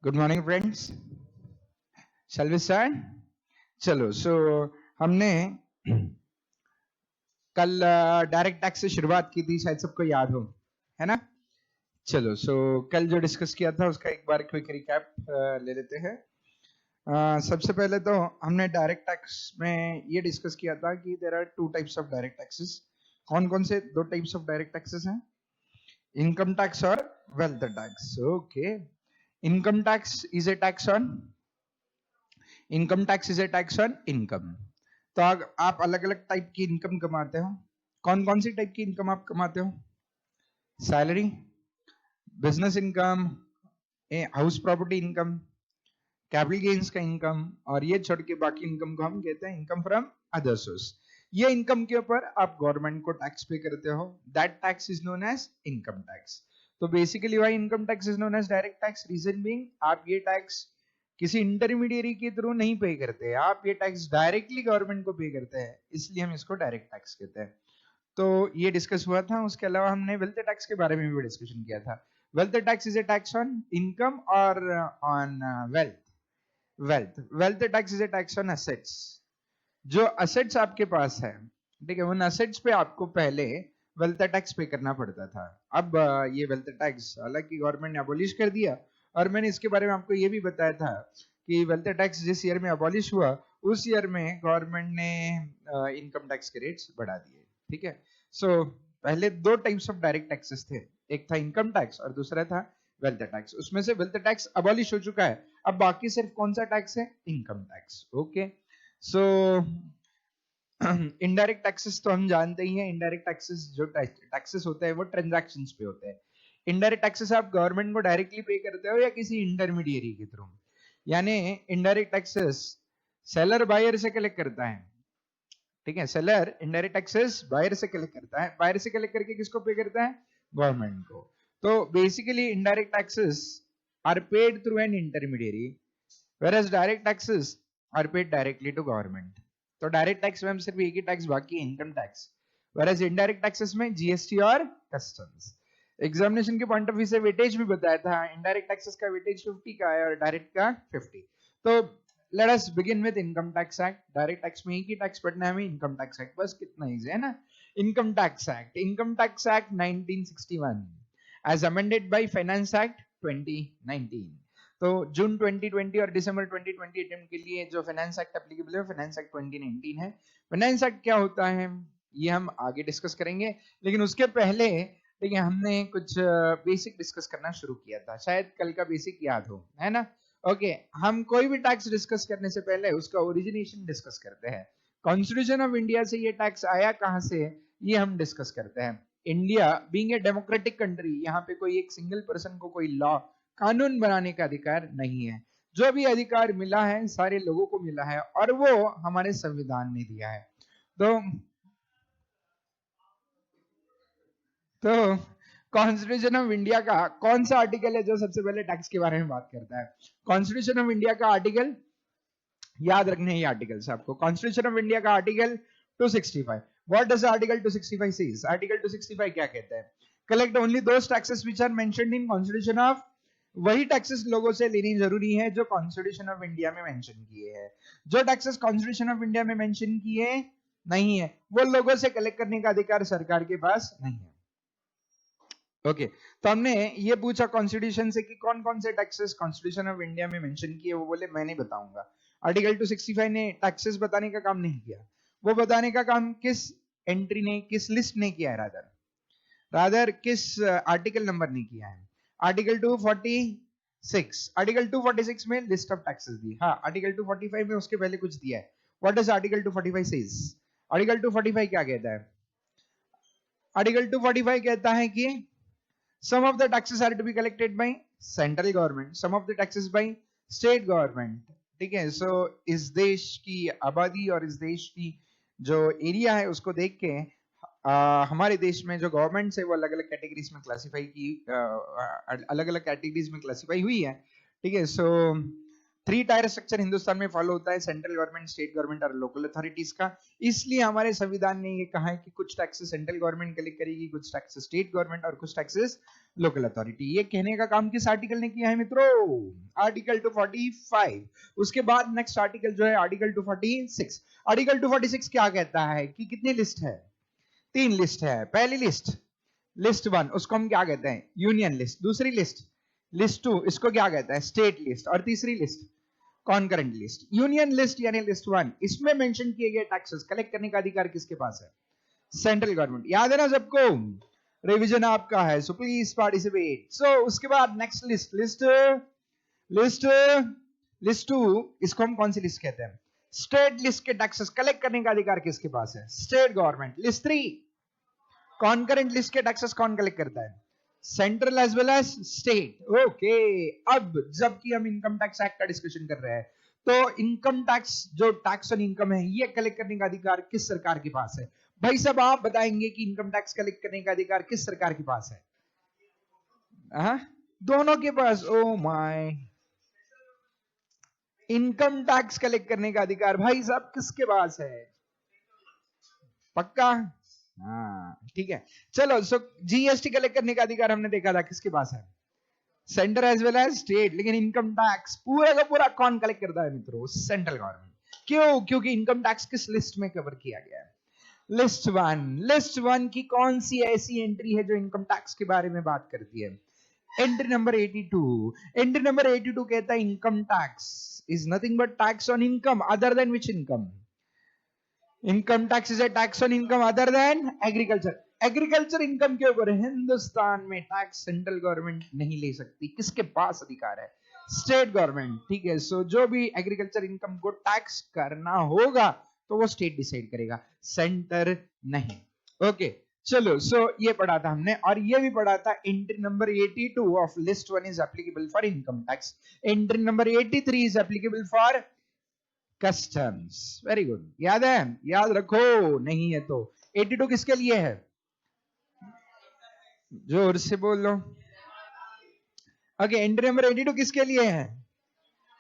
Good morning friends, shall we start? चलो, हमने कल डायरेक्ट टैक्स से शुरुआत की थी, शायद सबको याद हो, है ना? चलो, कल जो डिस्कस किया था उसका एक बार क्विक रिकैप ले लेते हैं। सबसे पहले तो हमने डायरेक्ट टैक्स में ये डिस्कस किया था कि there are two types of direct taxes. कौन कौन से दो टाइप्स ऑफ डायरेक्ट टैक्सेस हैं? इनकम टैक्स और wealth tax. Okay, income tax is a tax on income tax is a tax on income. तो आप अलग अलग टाइप की इनकम कमाते हो। कौन कौन सी टाइप की इनकम आप कमाते हो? Salary, business income, house property income, capital gains का इनकम, और ये छोड़ के बाकी इनकम को हम कहते हैं इनकम फ्रॉम अदर सोर्स। ये इनकम के ऊपर आप गवर्नमेंट को टैक्स पे करते हो, that tax is known as income tax. तो basically why income tax is known as direct tax? Reason being आप ये टैक्स किसी इंटरमीडियरी के थ्रू नहीं पे करते, आप ये टैक्स डायरेक्टली गवर्नमेंट को पे करते हैं, इसलिए हम इसको डायरेक्ट टैक्स कहते हैं। तो ये डिस्कस हुआ था। उसके अलावा हमने वेल्थ टैक्स के बारे में भी डिस्कशन किया था। Wealth tax is a tax on income और on wealth tax is a tax on assets. जो असेट्स आपके पास है, ठीक है, उन असेट्स पे आपको पहले वेल्थ टैक्स पे करना पड़ता था। अब ये वेल्थ टैक्स हालांकि गवर्नमेंट ने अबॉलिश कर दिया, और मैंने इसके बारे में आपको ये भी बताया था कि वेल्थ टैक्स जिस ईयर में अबॉलिश हुआ उस ईयर में गवर्नमेंट ने इनकम टैक्स के रेट्स बढ़ा दिए। ठीक है, पहले दो टाइप्स ऑफ डायरेक्ट टैक्सेस थे, एक था इनकम टैक्स और दूसरा था वेल्थ टैक्स। उसमें से वेल्थ टैक्स अबॉलिश हो चुका है, अब बाकी सिर्फ कौन सा टैक्स है? Income tax. ओके, सो इनडायरेक्ट टैक्सेस तो हम जानते ही हैं। इनडायरेक्ट टैक्सेस जो टैक्सेस होते हैं वो ट्रांजैक्शंस पे होते हैं। इनडायरेक्ट टैक्सेस आप गवर्नमेंट को डायरेक्टली पे करते हो या किसी इंटरमीडिएरी के थ्रू। यानी इनडायरेक्ट टैक्सेस सेलर बायर से कलेक्ट करता है, ठीक है, सेलर इनडायरेक्ट टैक्सेस बायर से कलेक्ट करता है, बायर से कलेक्ट करके किसको पे करता है? गवर्नमेंट को। तो basically indirect taxes are paid through an intermediary, whereas direct taxes are paid directly to government। तो डायरेक्ट टैक्स में हम सिर्फ एक ही टैक्स बाकी है, income tax. whereas indirect taxes में जीएसटी और कस्टम्स। एग्जामिनेशन के पॉइंट ऑफ व्यू से वेटेज भी बताया था, इनडायरेक्ट टैक्सेस का वेटेज 50 का है और डायरेक्ट का 50। तो let us begin with income tax act. Direct tax में एक ही टैक्स पढ़ना है हमें, इनकम टैक्स एक्ट, बस कितना इजी है ना। Income tax act 1961 as amended by Finance act 2019। तो जून 2020 और दिसंबर 2020 अटेम्प्ट के लिए जो फाइनेंस एक्ट एप्लीकेबल है फाइनेंस एक्ट 2019 है। फाइनेंस एक्ट क्या होता है ये हम आगे डिस्कस करेंगे, लेकिन उसके पहले ठीक है हमने कुछ बेसिक डिस्कस करना शुरू किया था, शायद कल का बेसिक याद हो, है ना? ओके, हम कोई भी टैक्स डिस्कस करने से पहले उसका ओरिजिनेशन डिस्कस करते हैं। कॉन्स्टिट्यूशन ऑफ इंडिया से ये टैक्स आया कहां से, ये हम डिस्कस करते हैं। India being a democratic country, यहाँ पे कोई एक सिंगल पर्सन को कोई लॉ कानून बनाने का अधिकार नहीं है। जो भी अधिकार मिला है सारे लोगों को मिला है और वो हमारे संविधान ने दिया है। तो कॉन्स्टिट्यूशन ऑफ इंडिया का कौन सा आर्टिकल है जो सबसे पहले टैक्स के बारे में बात करता है? कॉन्स्टिट्यूशन ऑफ इंडिया का आर्टिकल, याद रखने हैं ये आर्टिकल्स आपको। कॉन्स्टिट्यूशन ऑफ इंडिया का article 265। What does article 265 says? Article 265 क्या कहता है? Collect only those taxes which are mentioned in Constitution of, वही टैक्सेस लोगों से लेनी जरूरी है जो कॉन्स्टिट्यूशन ऑफ इंडिया में मेंशन किए हैं। जो टैक्सेस कॉन्स्टिट्यूशन ऑफ इंडिया में मेंशन किए नहीं है वो लोगों से कलेक्ट करने का अधिकार सरकार के पास नहीं है। ओके, तो हमने ये पूछा कॉन्स्टिट्यूशन से कि कौन कौन से टैक्सेस कॉन्स्टिट्यूशन ऑफ इंडिया में मेंशन किए, वो बोले मैं नहीं बताऊंगा। आर्टिकल 265 ने टैक्सेस बताने का काम नहीं किया, वो बताने का काम किस एंट्री ने, किस लिस्ट ने किया है, रादर किस आर्टिकल नंबर ने किया है? आर्टिकल 246। आर्टिकल 246 में लिस्ट ऑफ टैक्सेस दी। हाँ, आर्टिकल 245 में उसके पहले कुछ दिया है। What does article 245 says? Article 245 क्या कहता है? आर्टिकल 245 कहता है कि some of the taxes are to be collected by central government, some of the taxes by state government। ठीक है, सो इस देश की आबादी और इस देश की जो एरिया है उसको देख के हमारे देश में जो गवर्नमेंट है वो अलग अलग कैटेगरीज में क्लासिफाई की, अलग अलग कैटेगरीज में क्लासिफाई हुई है। ठीक है, सो 3 टायर स्ट्रक्चर हिंदुस्तान में फॉलो होता है, सेंट्रल गवर्नमेंट, स्टेट गवर्नमेंट और लोकल अथॉरिटीज का। इसलिए हमारे संविधान ने ये कहा है कि कुछ टैक्सेस सेंट्रल गवर्नमेंट कलेक्ट करेगी, कुछ टैक्सेस स्टेट गवर्नमेंट और कुछ टैक्सेस लोकल अथॉरिटी। ये कहने का काम किस आर्टिकल ने किया है मित्रों? आर्टिकल 245। उसके बाद नेक्स्ट आर्टिकल जो है आर्टिकल 246। आर्टिकल 246 क्या कहता है कि कितनी लिस्ट है? 3 लिस्ट है। पहली लिस्ट 1, उसको हम क्या कहते हैं? Union list. दूसरी लिस्ट 2, इसको क्या कहता है? State list. और तीसरी list concurrent list. Union list यानी लिस्ट 1, इसमें मेंशन किए गए टैक्सेस कलेक्ट करने का अधिकार किसके पास है? Central government. याद है ना सबको? रिवीजन आपका है, सो प्लीज पार्टिसिपेट। सो उसके बाद नेक्स्ट लिस्ट 2, इसको हम कौन सी लिस्ट कहते हैं? स्टेट लिस्ट के टैक्सेस कलेक्ट करने का अधिकार किसके पास है? State government. List 3, concurrent list के टैक्सेस कौन कलेक्ट करता है? Central as well as state. Okay, अब जबकि हम इनकम टैक्स एक्ट का डिस्कशन कर रहे हैं, तो इनकम टैक्स जो टैक्स ऑन इनकम है, ये कलेक्ट करने का अधिकार किस सरकार के पास है? भाई साहब आप बताएंगे कि इनकम टैक्स कलेक्ट करने का अधिकार किस सरकार के पास है? दोनों के पास। Oh my, income tax collect करने का अधिकार भाई साहब किसके पास है? पक्का? हाँ ठीक है। चलो, सो जीएसटी कलेक्ट करने का अधिकार हमने देखा था किसके पास है? Centre as well as state. लेकिन इनकम टैक्स पूरा का पूरा कौन कलेक्ट करता है मित्रों? Central government. क्यों? क्योंकि इनकम टैक्स किस लिस्ट में कवर किया गया है? लिस्ट 1। लिस्ट 1 की कौन सी ऐसी एंट्री है जो इनकम टैक्स के बारे में बात करती है? Entry number 82। एंट्री नंबर 82 कहता है income tax is nothing but tax on income other than which income? Income tax is a tax on income other than agriculture. Agriculture income के ऊपर हिंदुस्तान में टैक्स सेंट्रल गवर्नमेंट नहीं ले सकती। किसके पास अधिकार है? State government. ठीक है, सो जो भी एग्रीकल्चर इनकम को टैक्स करना होगा तो वो स्टेट डिसाइड करेगा, सेंटर नहीं। ओके चलो, सो ये पढ़ा था हमने, और ये भी पढ़ा था entry number 82 of list 1 is applicable for income tax. Entry number 83 is applicable for customs. Very good, याद है? याद रखो, नहीं है तो 82 किसके लिए है? जोर से बोलो। ओके, एंट्री नंबर 82 किसके लिए है?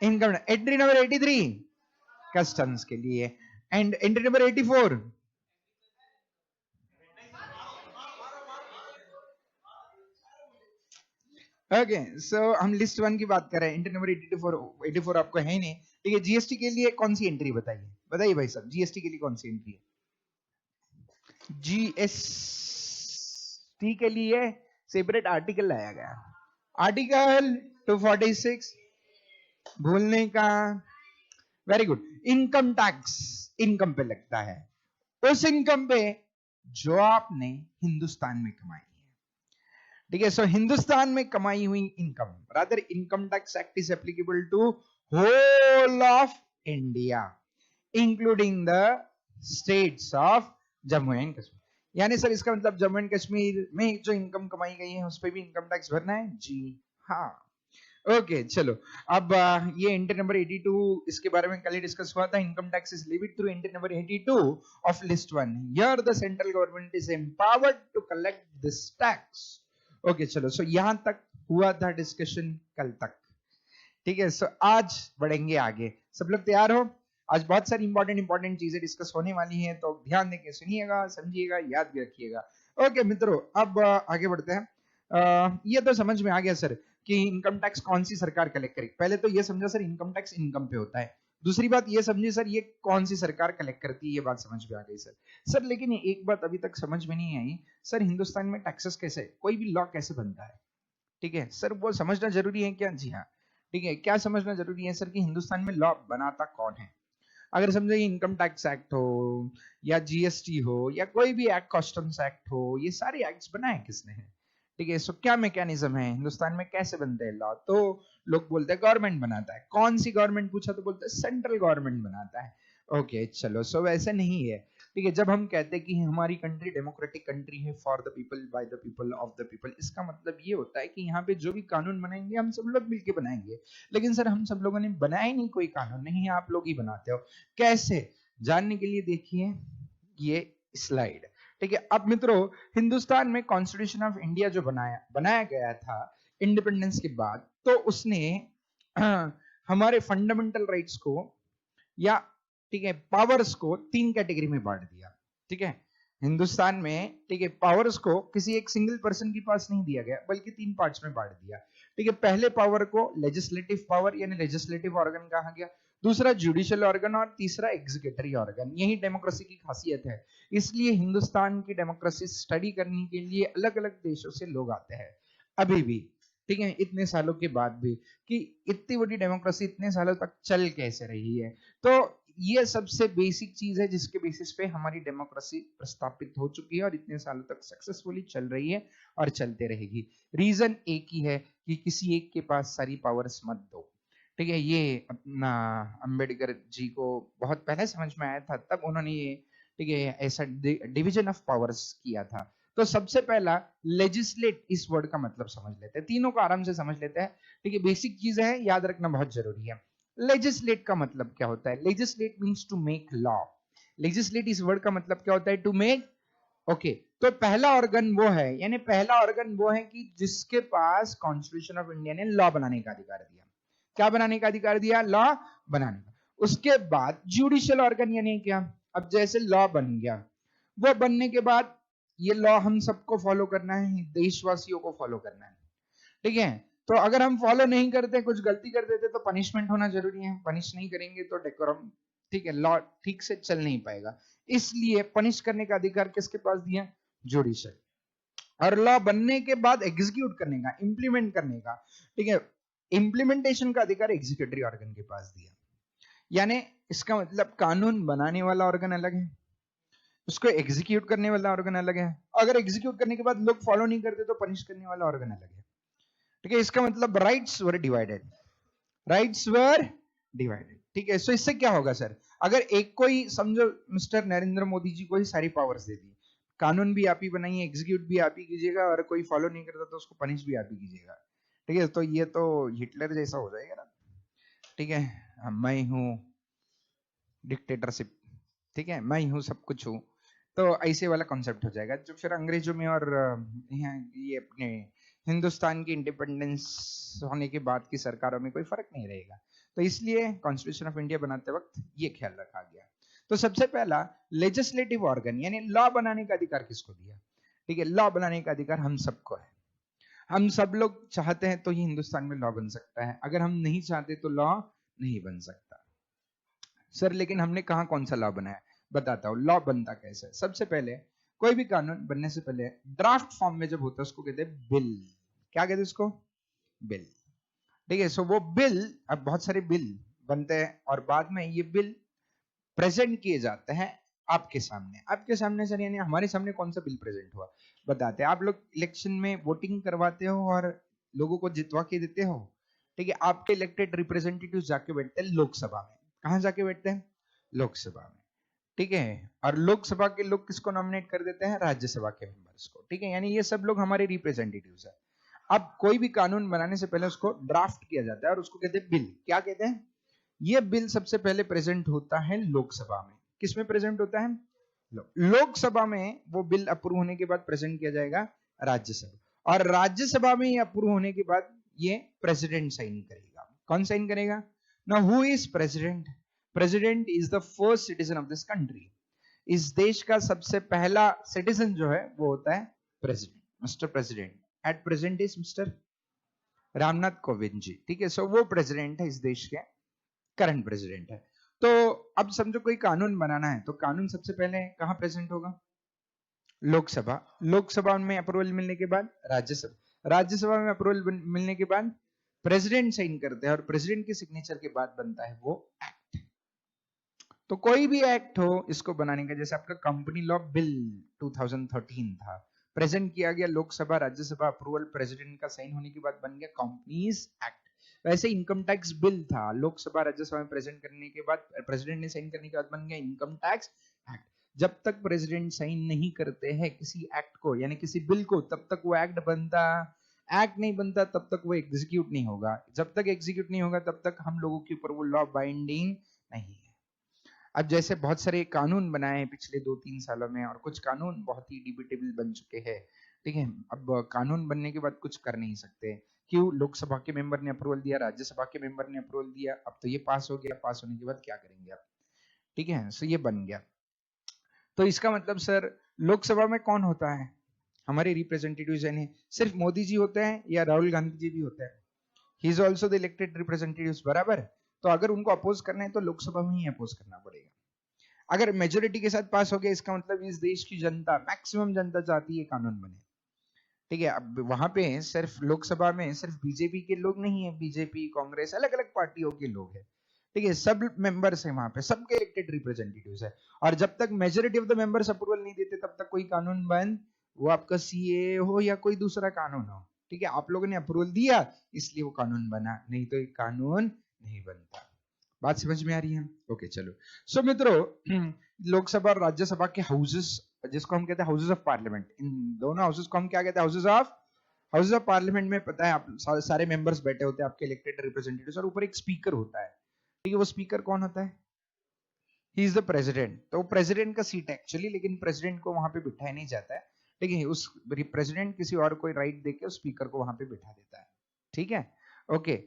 इनकम। एंट्री नंबर 83 कस्टम्स के लिए। एंड एंट्री नंबर 84 ओके, सो हम लिस्ट 1 की बात कर रहे हैं। एंट्री नंबर 84 आपको है ही नहीं। ठीक है, जीएसटी के लिए कौन सी एंट्री बताइए? बताइए भाई साहब, जीएसटी के लिए कौन सी एंट्री है? जीएसटी के लिए सेपरेट आर्टिकल लाया गया, आर्टिकल 246। भूलने का। Very good. Income tax income पे लगता है, उस इनकम पे जो आपने हिंदुस्तान में कमाई है। ठीक है, सो हिंदुस्तान में कमाई हुई income, rather income tax act is applicable to whole of India including the states of Jammu and Kashmir. यानी सर इसका मतलब जम्मू एंड कश्मीर में जो इनकम कमाई गई है उस पर भी इनकम टैक्स भरना है? जी हाँ। ओके चलो, अब ये एंट्री नंबर 82, इसके बारे में कल ही डिस्कस हुआ था। Income tax is limit through entry number 82 of list 1। Here the central government is empowered to collect this tax. Okay चलो, सो यहां तक हुआ था डिस्कशन कल तक। ठीक है, सो आज बढ़ेंगे आगे। सब लोग तैयार हो? आज बहुत सारी इंपॉर्टेंट चीजें डिस्कस होने वाली हैं, तो ध्यान देके सुनिएगा, समझिएगा, याद भी रखिएगा। ओके मित्रों, अब आगे बढ़ते हैं। ये तो समझ में आ गया सर कि इनकम टैक्स कौन सी सरकार कलेक्ट करेगी। पहले तो ये समझा सर इनकम टैक्स इनकम पे होता है। दूसरी बात ये समझे सर ये कौन सी सरकार कलेक्ट करती है, ये बात समझ में आ गई सर। लेकिन एक बात अभी तक समझ में नहीं आई सर, हिंदुस्तान में टैक्सेस कैसे, कोई भी लॉ कैसे बनता है? ठीक है सर, वो समझना जरूरी है क्या? जी हाँ। ठीक है, क्या समझना जरूरी है सर कि हिंदुस्तान में लॉ बनाता कौन है? अगर समझे इनकम टैक्स एक्ट हो या जीएसटी हो या कोई भी एक्ट, कस्टम्स एक्ट हो, ये सारे एक्ट्स बनाए किसने हैं? ठीक है, सो क्या मैकेनिज्म है हिंदुस्तान में, कैसे बनते हैं लॉ? तो लोग बोलते हैं गवर्नमेंट बनाता है। कौन सी गवर्नमेंट पूछा तो बोलते हैं सेंट्रल गवर्नमेंट बनाता है। ओके चलो, सो वैसे नहीं है। ठीक है, जब हम कहते हैं कि हमारी कंट्री डेमोक्रेटिक कंट्री है, for the people, by the people, of the people, इसका मतलब ये होता है कि यहाँ पे जो भी कानून बनाएंगे हम सब लोग मिलके बनाएंगे। लेकिन सर हम सब लोगों ने बनाया नहीं कोई कानून, नहीं आप लोग ही बनाते हो। कैसे जानने के लिए देखिए ये स्लाइड। ठीक है, अब मित्रों हिंदुस्तान में कॉन्स्टिट्यूशन ऑफ इंडिया जो बनाया गया था इंडिपेंडेंस के बाद, तो उसने हमारे फंडामेंटल राइट्स को या ठीक है पावर्स को 3 कैटेगरी में बांट दिया। ठीक है, हिंदुस्तान में ठीक है पावर्स को किसी एक सिंगल पर्सन के पास नहीं दिया गया बल्कि 3 पार्ट्स में बांट दिया। ठीक है, पहले पावर को लेजिस्लेटिव पावर यानी लेजिस्लेटिव ऑर्गन कहा गया, दूसरा जुडिशियल ऑर्गन और तीसरा एग्जीक्यूटिव ऑर्गन। यही डेमोक्रेसी की खासियत है। इसलिए हिंदुस्तान की डेमोक्रेसी स्टडी करने के लिए अलग अलग देशों से लोग आते हैं अभी भी। ठीक है, इतने सालों के बाद भी, कि इतनी बड़ी डेमोक्रेसी इतने सालों तक चल कैसे रही है। तो ये सबसे बेसिक चीज है जिसके बेसिस पे हमारी डेमोक्रेसी प्रस्तापित हो चुकी है और इतने सालों तक सक्सेसफुली चल रही है और चलते रहेगी। रीजन एक ही है कि किसी एक के पास सारी पावर्स मत दो। ठीक है, ये अपना अंबेडकर जी को बहुत पहले समझ में आया था, तब उन्होंने ये ठीक है ऐसा डिवीजन ऑफ पावर्स किया था। तो सबसे पहला लेजिस्लेट, इस वर्ड का मतलब समझ लेते हैं, तीनों को आराम से समझ लेते हैं। ठीक है, बेसिक चीज है, याद रखना बहुत जरूरी है। लेजिस्लेट का मतलब क्या होता है? Legislate means to make law. Legislate इस वर्ड का मतलब क्या होता है? To make. ओके, तो पहला ऑर्गन वो है, यानी पहला ऑर्गन वो है कि जिसके पास कॉन्स्टिट्यूशन ऑफ इंडिया ने लॉ बनाने का अधिकार दिया। क्या बनाने का अधिकार दिया? लॉ बनाने का। उसके बाद जुडिशियल ऑर्गन यानी क्या? अब जैसे लॉ बन गया, वो बनने के बाद ये लॉ हम सबको फॉलो करना है, देशवासियों को फॉलो करना है। ठीक है, तो अगर हम फॉलो नहीं करते, कुछ गलती कर देते, तो पनिशमेंट होना जरूरी है। पनिश नहीं करेंगे तो डेकोरम ठीक है लॉ ठीक से चल नहीं पाएगा। इसलिए पनिश करने का अधिकार किसके पास दिया? जुडिशियल। और लॉ बनने के बाद एग्जीक्यूट करने का, इंप्लीमेंट करने का, ठीक है, इंप्लीमेंटेशन का अधिकार एग्जीक्यूटिव ऑर्गन के पास दिया। यानी इसका मतलब कानून बनाने वाला ऑर्गन अलग है, उसको एग्जीक्यूट करने वाला ऑर्गन अलग है। अगर एग्जीक्यूट करने के बाद लोग फॉलो नहीं करते तो पनिश करने वाला ऑर्गन अलग है। ठीक है, इसका मतलब rights were divided, rights were divided. ठीक है, सो इससे क्या होगा सर? अगर एक कोई समझो मिस्टर नरेंद्र मोदी जी को ही सारी पावर्स दे दी, कानून भी आप ही बनाइए, एग्जीक्यूट भी आप ही कीजिएगा, और कोई फॉलो नहीं करता तो उसको पनिश भी आप ही कीजिएगा। ठीक है, तो ये तो हिटलर जैसा हो जाएगा ना। ठीक है, मैं हूं डिक्टेटरशिप, ठीक है, मैं हूं सब कुछ हूं, तो ऐसे वाला कॉन्सेप्ट हो जाएगा, जो फिर अंग्रेजों में और यहाँ ये अपने हिंदुस्तान की इंडिपेंडेंस होने के बाद की सरकारों में कोई फर्क नहीं रहेगा। तो इसलिए कॉन्स्टिट्यूशन ऑफ इंडिया बनाते वक्त ये ख्याल रखा गया। तो सबसे पहला लेजिस्लेटिव ऑर्गन यानी लॉ बनाने का अधिकार किसको दिया? ठीक है, लॉ बनाने का अधिकार हम सबको है। हम सब लोग चाहते हैं तो ही हिंदुस्तान में लॉ बन सकता है, अगर हम नहीं चाहते तो लॉ नहीं बन सकता। सर लेकिन हमने कहा कौन सा लॉ बनाया? बताता हूँ लॉ बनता कैसे। सबसे पहले कोई भी कानून बनने से पहले ड्राफ्ट फॉर्म में जब होता है उसको कहते हैं बिल। क्या कहते हैं उसको? बिल। ठीक है, सो वो बिल, अब बहुत सारे बिल बनते हैं और बाद में ये बिल प्रेजेंट किए जाते हैं आपके सामने। आपके सामने सर यानी हमारे सामने कौन सा बिल प्रेजेंट हुआ बताते हैं। आप लोग इलेक्शन में वोटिंग करवाते हो और लोगों को जितवा के देते हो। ठीक है, आपके इलेक्टेड रिप्रेजेंटेटिव जाके बैठते हैं लोकसभा में। कहां जाके बैठते हैं? लोकसभा में। ठीक है, और लोकसभा के लोग किसको नॉमिनेट कर देते हैं? राज्यसभा के मेंबर्स को। ठीक है, यानी ये सब लोग हमारे रिप्रेजेंटेटिव्स है। अब कोई भी कानून बनाने से पहले उसको ड्राफ्ट किया जाता है और उसको कहते हैं बिल। क्या कहते हैं? ये बिल सबसे पहले प्रेजेंट होता है लोकसभा में। किसमें प्रेजेंट होता है? लोकसभा में। वो बिल अप्रूव होने के बाद प्रेजेंट किया जाएगा राज्यसभा, और राज्यसभा में ये अप्रूव होने के बाद ये प्रेसिडेंट साइन करेगा। कौन साइन करेगा? Now who is president? President is the first citizen of this country. इस देश का सबसे पहला सिटीजन जो है वो होता है president, mister president. At present is mister Ramnath Kovind ji. ठीक है, सो वो प्रेसिडेंट है इस देश के, करंट प्रेसिडेंट है। तो अब समझो कोई कानून बनाना है तो कानून सबसे पहले कहां प्रेजेंट होगा? लोकसभा। लोकसभा में अप्रूवल मिलने के बाद राज्यसभा। राज्यसभा में अप्रूवल मिलने के बाद प्रेसिडेंट साइन करते हैं और प्रेसिडेंट के सिग्नेचर के बाद बनता है वो एक्ट। तो कोई भी एक्ट हो इसको बनाने का, जैसे आपका कंपनी लॉ बिल 2013 था, प्रेजेंट किया गया लोकसभा राज्यसभा अप्रूवल, प्रेसिडेंट का साइन होने के बाद बन गया कंपनीज एक्ट। वैसे इनकम टैक्स बिल था, लोकसभा राज्यसभा में प्रेजेंट करने के बाद प्रेसिडेंट ने साइन करने के बाद बन गया इनकम टैक्स एक्ट। जब तक प्रेसिडेंट साइन नहीं करते हैं किसी एक्ट को यानी किसी बिल को, तब तक वो एक्ट बनता, एक्ट नहीं बनता तब तक वो एग्जीक्यूट नहीं होगा। जब तक एग्जीक्यूट नहीं होगा तब तक हम लोगों के ऊपर वो लॉ बाइंडिंग नहीं है। अब जैसे बहुत सारे कानून बनाए हैं पिछले 2-3 सालों में और कुछ कानून बहुत ही डिबेटेबल बन चुके हैं। ठीक है, अब कानून बनने के बाद कुछ कर नहीं सकते, क्यों, लोकसभा के मेंबर ने अप्रूवल दिया, राज्यसभा के मेंबर ने अप्रूवल दिया, अब तो ये पास हो गया, पास होने के बाद क्या करेंगे आप, ठीक है, सो ये बन गया। तो इसका मतलब सर लोकसभा में कौन होता है, हमारे रिप्रेजेंटेटिव्स यानी सिर्फ मोदी जी होते हैं या राहुल गांधी जी भी होते हैं, he is also the elected representatives, बराबर। तो अगर उनको अपोज करना है तो लोकसभा में ही अपोज करना पड़ेगा। अगर मेजोरिटी के साथ पास हो गया इसका मतलब इस देश की जनता, मैक्सिमम जनता चाहती है कानून बने, ठीक है। अब वहां पे सिर्फ लोकसभा में सिर्फ बीजेपी के लोग नहीं है, बीजेपी कांग्रेस अलग अलग पार्टियों के लोग हैं, ठीक है, सब मेंबर्स हैं वहां पे, सबके इलेक्टेड रिप्रेजेंटेटिव्स है। और जब तक majority of the members approval नहीं देते तब तक कोई कानून बन, वो आपका सीए हो या कोई दूसरा कानून हो, ठीक है, आप लोगों ने अप्रूवल दिया इसलिए वो कानून बना, नहीं तो एक कानून नहीं बनता। बात समझ में आ रही है? ओके चलो। सो मित्रों, लोकसभा और राज्यसभा के हाउसेस, जिसको हम कहते हैं हाउसेस ऑफ पार्लियामेंट, इन दोनों हाउसेस को हम क्या कहते हैं, हाउसेस ऑफ पार्लियामेंट में पता है आप सारे मेंबर्स बैठे होते हैं आपके इलेक्टेड रिप्रेजेंटेटिव्स, और ऊपर एक स्पीकर होता है, ठीक है, वो स्पीकर कौन होता है, ही इज द प्रेसिडेंट। तो प्रेसिडेंट का सीट है एक्चुअली, लेकिन प्रेसिडेंट को वहां पे बिठाया नहीं जाता है, ठीक है, उस प्रेसिडेंट किसी और को राइट देके उस स्पीकर को वहां पे बिठा देता है, ठीक है, ओके।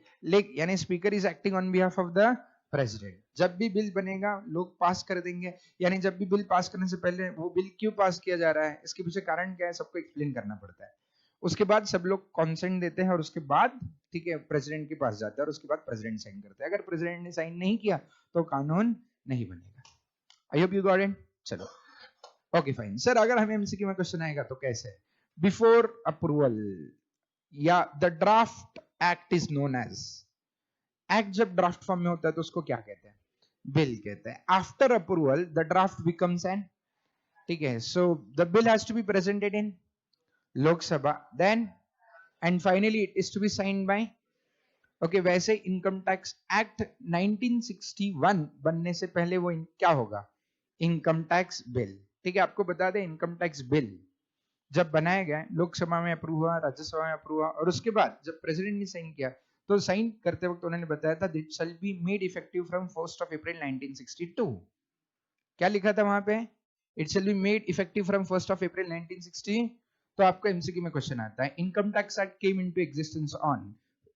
यानी speaker is acting on behalf of the president. जब भी बिल बनेगा लोग पास कर देंगे, यानी जब भी बिल पास करने से पहले वो बिल क्यों पास किया जा रहा है, इसके पीछे कारण क्या है, सबको एक्सप्लेन करना पड़ता है। उसके बाद सब लोग कॉन्सेंट देते हैं और उसके बाद ठीक है प्रेसिडेंट के पास जाता है और उसके बाद प्रेसिडेंट साइन करता है। अगर प्रेसिडेंट ने साइन नहीं किया तो कानून नहीं बनेगा। I hope you got it. चलो ओके फाइन सर, अगर हमें एमसीक्यू में क्वेश्चन आएगा तो कैसे, बिफोर अप्रूवल या the draft act is known as, act जब ड्राफ्ट फॉर्म में होता है तो उसको क्या कहते हैं, बिल कहते हैं। After approval the draft becomes an, ठीक है, so the bill has to be presented in Lok Sabha, then and finally it is to be signed by, okay. वैसे इनकम टैक्स एक्ट 1961 बनने से पहले वो क्या होगा, इनकम टैक्स बिल, ठीक है। आपको बता दें इनकम टैक्स बिल जब बनाया गया, लोकसभा में अप्रूव हुआ, राज्यसभा में अप्रूव हुआ, और उसके बाद जब प्रेसिडेंट ने साइन किया तो साइन करते वक्त उन्होंने बताया था that shall be made effective from 1 April 1962। क्या लिखा था वहां पे, it shall be made effective from 1 April 1960। तो आपको एमसीक्यू में क्वेश्चन आता है, income tax act came into existence on,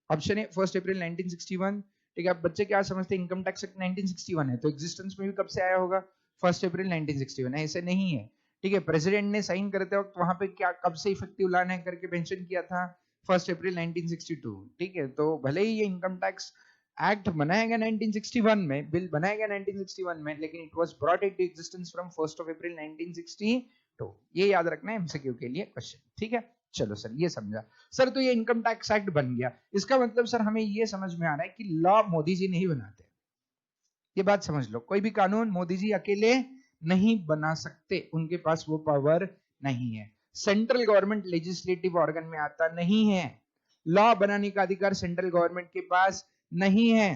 option A 1 April 1961, ठीक है। अब बच्चे क्या समझते हैं, इनकम टैक्स एक्ट 1961 है तो एग्जिस्टेंस में भी कब से आया होगा, 1 अप्रैल 1961, ऐसे नहीं है, ठीक है। प्रेसिडेंट ने साइन करते वक्त वहां पे क्या कब से इफेक्टिव लाना है करके मेंशन किया था, 1 अप्रैल 1962, ठीक है। तो भले ही ये इनकम टैक्स एक्ट बनाया गया 1961 में, बिल बनाया गया 1961 में, लेकिन it was brought into existence from 1 April 1962। ये याद रखना है एमसीक्यू के लिए क्वेश्चन, ठीक है। चलो सर ये समझा सर, तो ये इनकम टैक्स एक्ट बन गया, इसका मतलब सर हमें ये समझ में आ रहा है कि लॉ मोदी जी नहीं बनाते, ये बात समझ लो, कोई भी कानून मोदी जी अकेले नहीं बना सकते, उनके पास वो पावर नहीं है, सेंट्रल गवर्नमेंट लेजिस्लेटिव ऑर्गन में आता नहीं है, लॉ बनाने का अधिकार सेंट्रल गवर्नमेंट के पास नहीं है,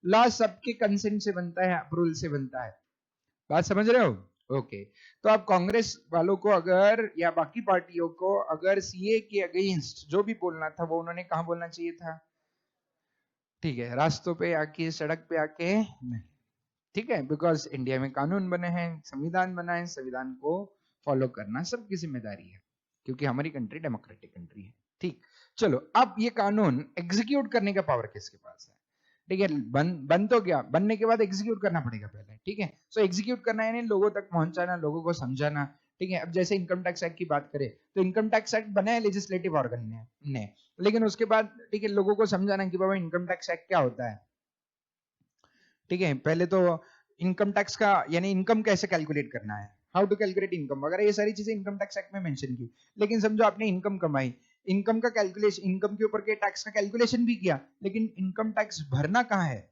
लॉ सबके कंसेंट से बनता है, अप्रूवल से बनता है, बात समझ रहे हो, ओके। तो आप कांग्रेस वालों को अगर या बाकी पार्टियों को अगर सीए के अगेंस्ट जो भी बोलना था वो उन्होंने कहां बोलना चाहिए था, ठीक है, रास्तों पे आके सड़क पे आके नहीं, ठीक है, बिकॉज इंडिया में कानून बने हैं, संविधान बना है, संविधान को फॉलो करना सबकी जिम्मेदारी है, क्योंकि हमारी कंट्री डेमोक्रेटिक कंट्री है, ठीक। चलो अब ये कानून एग्जीक्यूट करने का पावर किसके पास है, ठीक है, बन तो गया, बनने के बाद एग्जीक्यूट करना पड़ेगा पहले, ठीक है। सो एग्जीक्यूट करना यानी लोगों तक पहुंचाना, लोगों को समझाना, ठीक है। अब जैसे इनकम टैक्स एक्ट की बात करें तो इनकम टैक्स एक्ट बना है लेजिस्लेटिव ऑर्गन ने, लेकिन उसके बाद ठीक है लोगों को समझाना कि बाबा इनकम टैक्स एक्ट क्या होता है, ठीक है। पहले तो इनकम टैक्स का यानी इनकम कैसे कैलकुलेट करना है, हाउ टू कैलकुलेट इनकम वगैरह, ये सारी चीजें इनकम टैक्स एक्ट में मेंशन की। लेकिन समझो आपने इनकम कमाई, इनकम का कैलकुलेशन, इनकम के ऊपर के टैक्स का कैलकुलेशन भी किया, लेकिन इनकम टैक्स भरना कहाँ है,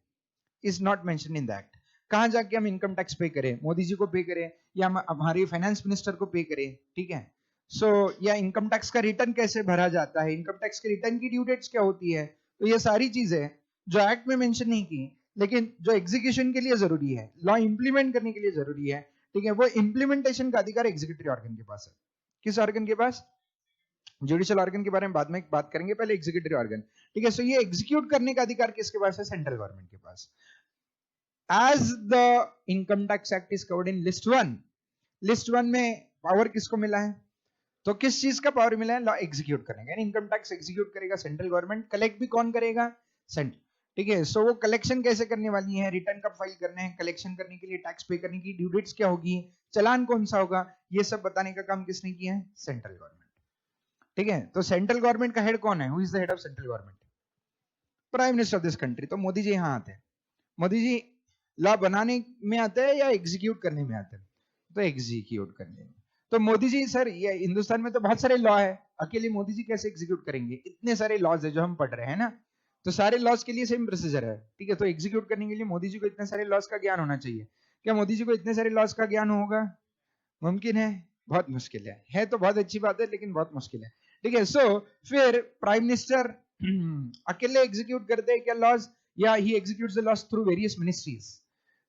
is not mention in that. कहां जाके हम इनकम टैक्स पे करें, मोदी जी को पे करें या हम हमारे फाइनेंस मिनिस्टर को पे करें, ठीक है। सो या इनकम टैक्स का रिटर्न कैसे भरा जाता है, इनकम टैक्स के रिटर्न की ड्यू डेट्स क्या होती है, तो ये सारी चीजें जो एक्ट में मेंशन नहीं की, लेकिन जो एग्जीक्यूशन के लिए जरूरी है, लॉ इंप्लीमेंट करने के लिए जरूरी है, ठीक है, वो इंप्लीमेंटेशन का अधिकार एग्जीक्यूटिव ऑर्गन के पास है। किस ऑर्गन के पास, जुडिशियल ऑर्गन के बारे में बाद में बात करेंगे, पहले एग्जीक्यूटिव ऑर्गन, ठीक है। सो ये एग्जीक्यूट करने का अधिकार किसके पास है, सेंट्रल गवर्नमेंट के पास। As the income tax act is covered in list 1, list 1 में पावर किसको मिला है, तो किस चीज का पावर मिला है? लॉ एग्जीक्यूट करने का। इनकम टैक्स एग्जीक्यूट करेगा सेंट्रल गवर्नमेंट, कलेक्ट भी कौन करेगा? सेंट्रल। ठीक है, सो वो कलेक्शन कैसे करने वाली है, रिटर्न कब फाइल करने हैं, कलेक्शन करने के लिए टैक्स पे करने की ड्यू डेट्स क्या होगी, चालान कौन सा होगा, ये सब बताने का काम किसने किया है? Central government. ठीक है, तो सेंट्रल गवर्नमेंट का हेड कौन है? Who is the head of central government? Prime minister of this country. तो मोदी जी यहाँ आते हैं। मोदी जी लॉ बनाने में आते हैं या एग्जीक्यूट करने में आते हैं? तो एग्जीक्यूट करने में। तो मोदी जी, सर ये हिंदुस्तान में तो बहुत सारे लॉ है, अकेले मोदी जी कैसे एग्जीक्यूट करेंगे? इतने सारे लॉज है जो हम पढ़ रहे हैं ना, तो सारे लॉज के लिए सेम प्रोसीजर है। ठीक है, तो एग्जीक्यूट करने के लिए मोदी जी को इतने सारे लॉज का ज्ञान होना चाहिए। क्या मोदी जी को इतने सारे लॉज का ज्ञान होगा? मुमकिन है? बहुत मुश्किल है तो बहुत अच्छी बात है, लेकिन बहुत मुश्किल है। ठीक है, सो फिर प्राइम मिनिस्टर अकेले एग्जीक्यूट करते हैं क्या लॉज, या he executes the laws through various ministries?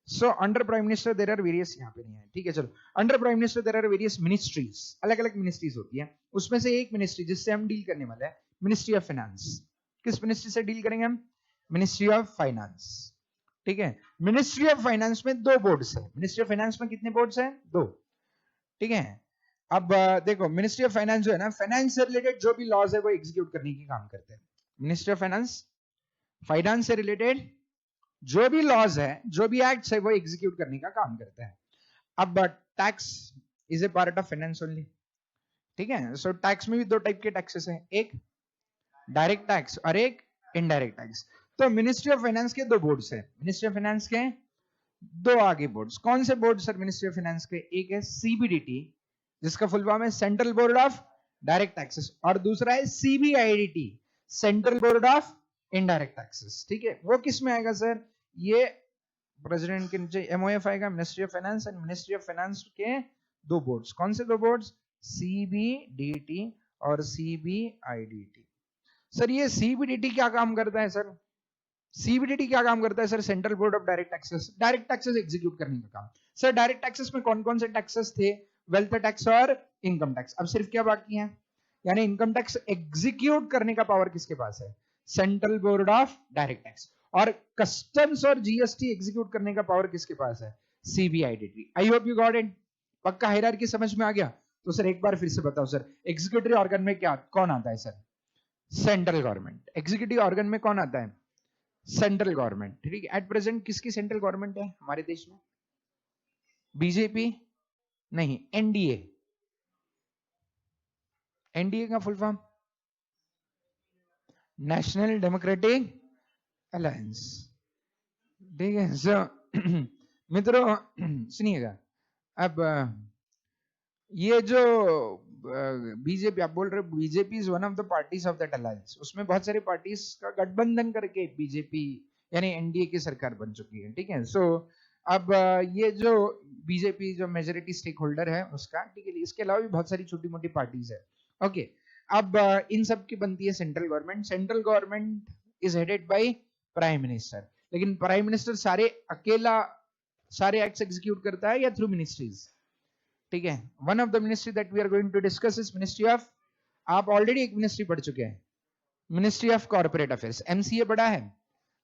So under prime minister there are various, यहाँ पे नहीं है, ठीक है चलो, under prime minister there are various ministries, अलग अलग मिनिस्ट्रीज होती है। उसमें से एक मिनिस्ट्री जिससे हम डील करने वाले हैं, मिनिस्ट्री ऑफ फाइनेंस। किस मिनिस्ट्री से डील करेंगे हम? Ministry of finance. ठीक है, मिनिस्ट्री ऑफ फाइनेंस में दो बोर्ड्स है। मिनिस्ट्री ऑफ फाइनेंस में कितने बोर्ड्स हैं? दो। ठीक है, अब देखो मिनिस्ट्री ऑफ फाइनेंस जो है ना, फाइनेंस से रिलेटेड जो भी लॉज है वो एग्जीक्यूट करने की काम करते हैं। मिनिस्ट्री ऑफ फाइनेंस फाइनेंस से रिलेटेड जो भी लॉज है, जो भी एक्ट्स है, वो एग्जीक्यूट करने का काम करता है। अब tax is A part of finance only. ठीक है, सो टैक्स में भी दो टाइप के टैक्सेस हैं, एक डायरेक्ट टैक्स और एक इनडायरेक्ट टैक्स। तो मिनिस्ट्री ऑफ फाइनेंस के दो बोर्ड्स हैं। मिनिस्ट्री ऑफ फाइनेंस के दो आगे बोर्ड्स, कौन से board sir ministry of finance के? एक है सीबीडीटी, जिसका फुल फॉर्म है central board of direct taxes, और दूसरा है CBIDT, central board of indirect taxes. ठीक है, वो किस में आएगा सर? ये प्रेसिडेंट के नीचे एमओएफ आएगा, ministry of finance, and ministry of finance के दो बोर्ड्स। कौन से दो बोर्ड्स? सीबीडीटी और सीबीआईडीटी। सर ये सीबीडीटी क्या काम करता है सर? सीबीडीटी क्या काम करता है sir? Central board of direct taxes, direct taxes execute करने का काम। सर डायरेक्ट टैक्सेस में कौन कौन से टैक्सेस थे? वेल्थ टैक्स और इनकम टैक्स। अब सिर्फ क्या बाकी है? यानी इनकम टैक्स एग्जीक्यूट करने का पावर किसके पास है? Central board of direct tax. और कस्टम्स और जीएसटी एग्जीक्यूट करने का पावर किसके पास है? CBIDT. I hope you got it. पक्का हायरार्की समझ में आ गया? तो सर एक बार फिर से बताओ सर, एग्जीक्यूटिव ऑर्गन में क्या कौन आता है sir? Central government. Executive organ में कौन आता है? Central government. ठीक है, एट प्रेजेंट किसकी सेंट्रल गवर्नमेंट है हमारे देश में? बीजेपी नहीं, एनडीए। एनडीए का full form national democratic alliance. ठीक है, सो मित्रों सुनिएगा, अब ये जो बीजेपी आप बोल रहे हो, BJP is one of the parties of that alliance, उसमें बहुत सारे पार्टीज का गठबंधन करके बीजेपी यानी एनडीए की सरकार बन चुकी है। ठीक है, सो अब ये जो बीजेपी जो मेजोरिटी स्टेक होल्डर है उसका, ठीक है, इसके अलावा भी बहुत सारी छोटी मोटी पार्टीज है। ओके, अब इन सब की बनती है central government. Central government is headed by prime minister, लेकिन प्राइम मिनिस्टर सारे अकेला सारे एक्ट्स एग्जीक्यूट करता है या थ्रू मिनिस्ट्रीज? ठीक है, one of the ministry that we are going to discuss is ministry of, आप ऑलरेडी एक मिनिस्ट्री पढ़ चुके हैं, ministry of corporate affairs. MCA पढ़ा है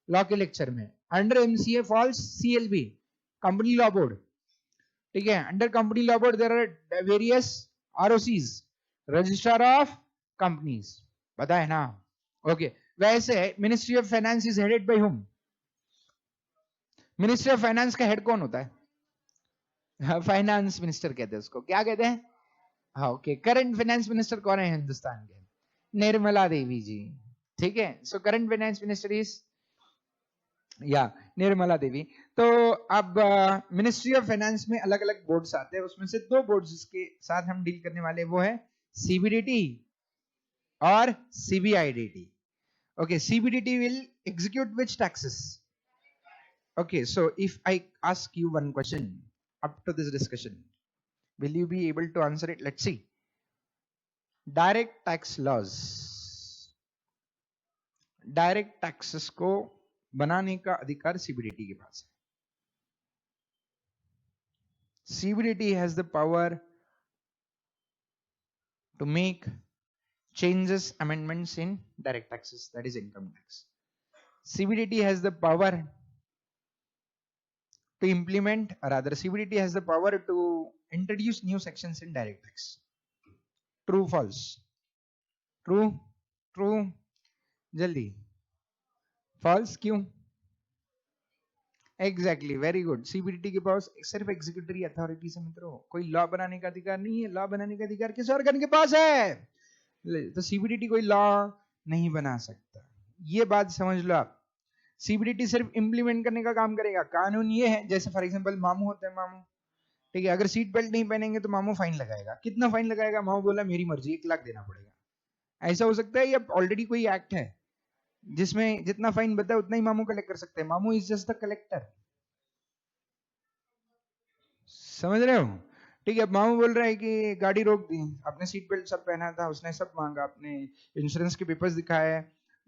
लॉ के लेक्चर में। Under MCA falls CLB, company law board. ठीक है, under company law board there are various ROCs, registrar of companies, पता है ना? ओके, वैसे ministry of finance is headed by whom? Ministry of finance का head कौन होता है? फाइनेंस मिनिस्टर कहते हैं उसको, क्या कहते हैं? हाँ ओके, करंट फाइनेंस मिनिस्टर कौन है हिंदुस्तान के? निर्मला देवी जी। ठीक है, so current finance minister is या निर्मला देवी। तो अब मिनिस्ट्री ऑफ फाइनेंस में अलग अलग बोर्ड्स आते हैं, उसमें से दो बोर्ड्स जिसके साथ हम डील करने वाले वो है सीबीडीटी और CBIDT. Okay, CBDT will execute which taxes? Okay, so if I ask you one question up to this discussion, will you be able to answer it? Let's see. Direct tax laws, direct taxes को बनाने का अधिकार CBDT के पास है। CBDT has the power to make changes, amendments in direct taxes, that is income tax. CBDT has the power to implement, or rather CBDT has the power to introduce new sections in direct tax. True false, true true, जल्दी, false क्यों? Exactly, very good. CBDT के पास सिर्फ executory authority से मित्रों कोई law बनाने का अधिकार नहीं है। लॉ बनाने का अधिकार किस ऑर्गन के पास है? तो सीबीडीटी कोई लॉ नहीं बना सकता, ये बात समझ लो आप। सीबीडीटी सिर्फ इंप्लीमेंट करने का काम करेगा। कानून ये है, जैसे फॉर एग्जांपल मामू होते हैं, मामू, ठीक है, अगर सीट बेल्ट नहीं पहनेंगे तो मामू फाइन लगाएगा। कितना फाइन लगाएगा? मामू बोला मेरी मर्जी, 1 लाख देना पड़ेगा। ऐसा हो सकता है? या ऑलरेडी कोई एक्ट है जिसमें जितना फाइन बता है उतना ही मामू कलेक्ट कर सकते हैं? मामू इज जस्ट द कलेक्टर। समझ रहे हो? ठीक है, मामू बोल रहा है कि गाड़ी रोक दी, आपने सीट बेल्ट सब पहना था, उसने सब मांगा, आपने इंश्योरेंस के पेपर्स दिखाए,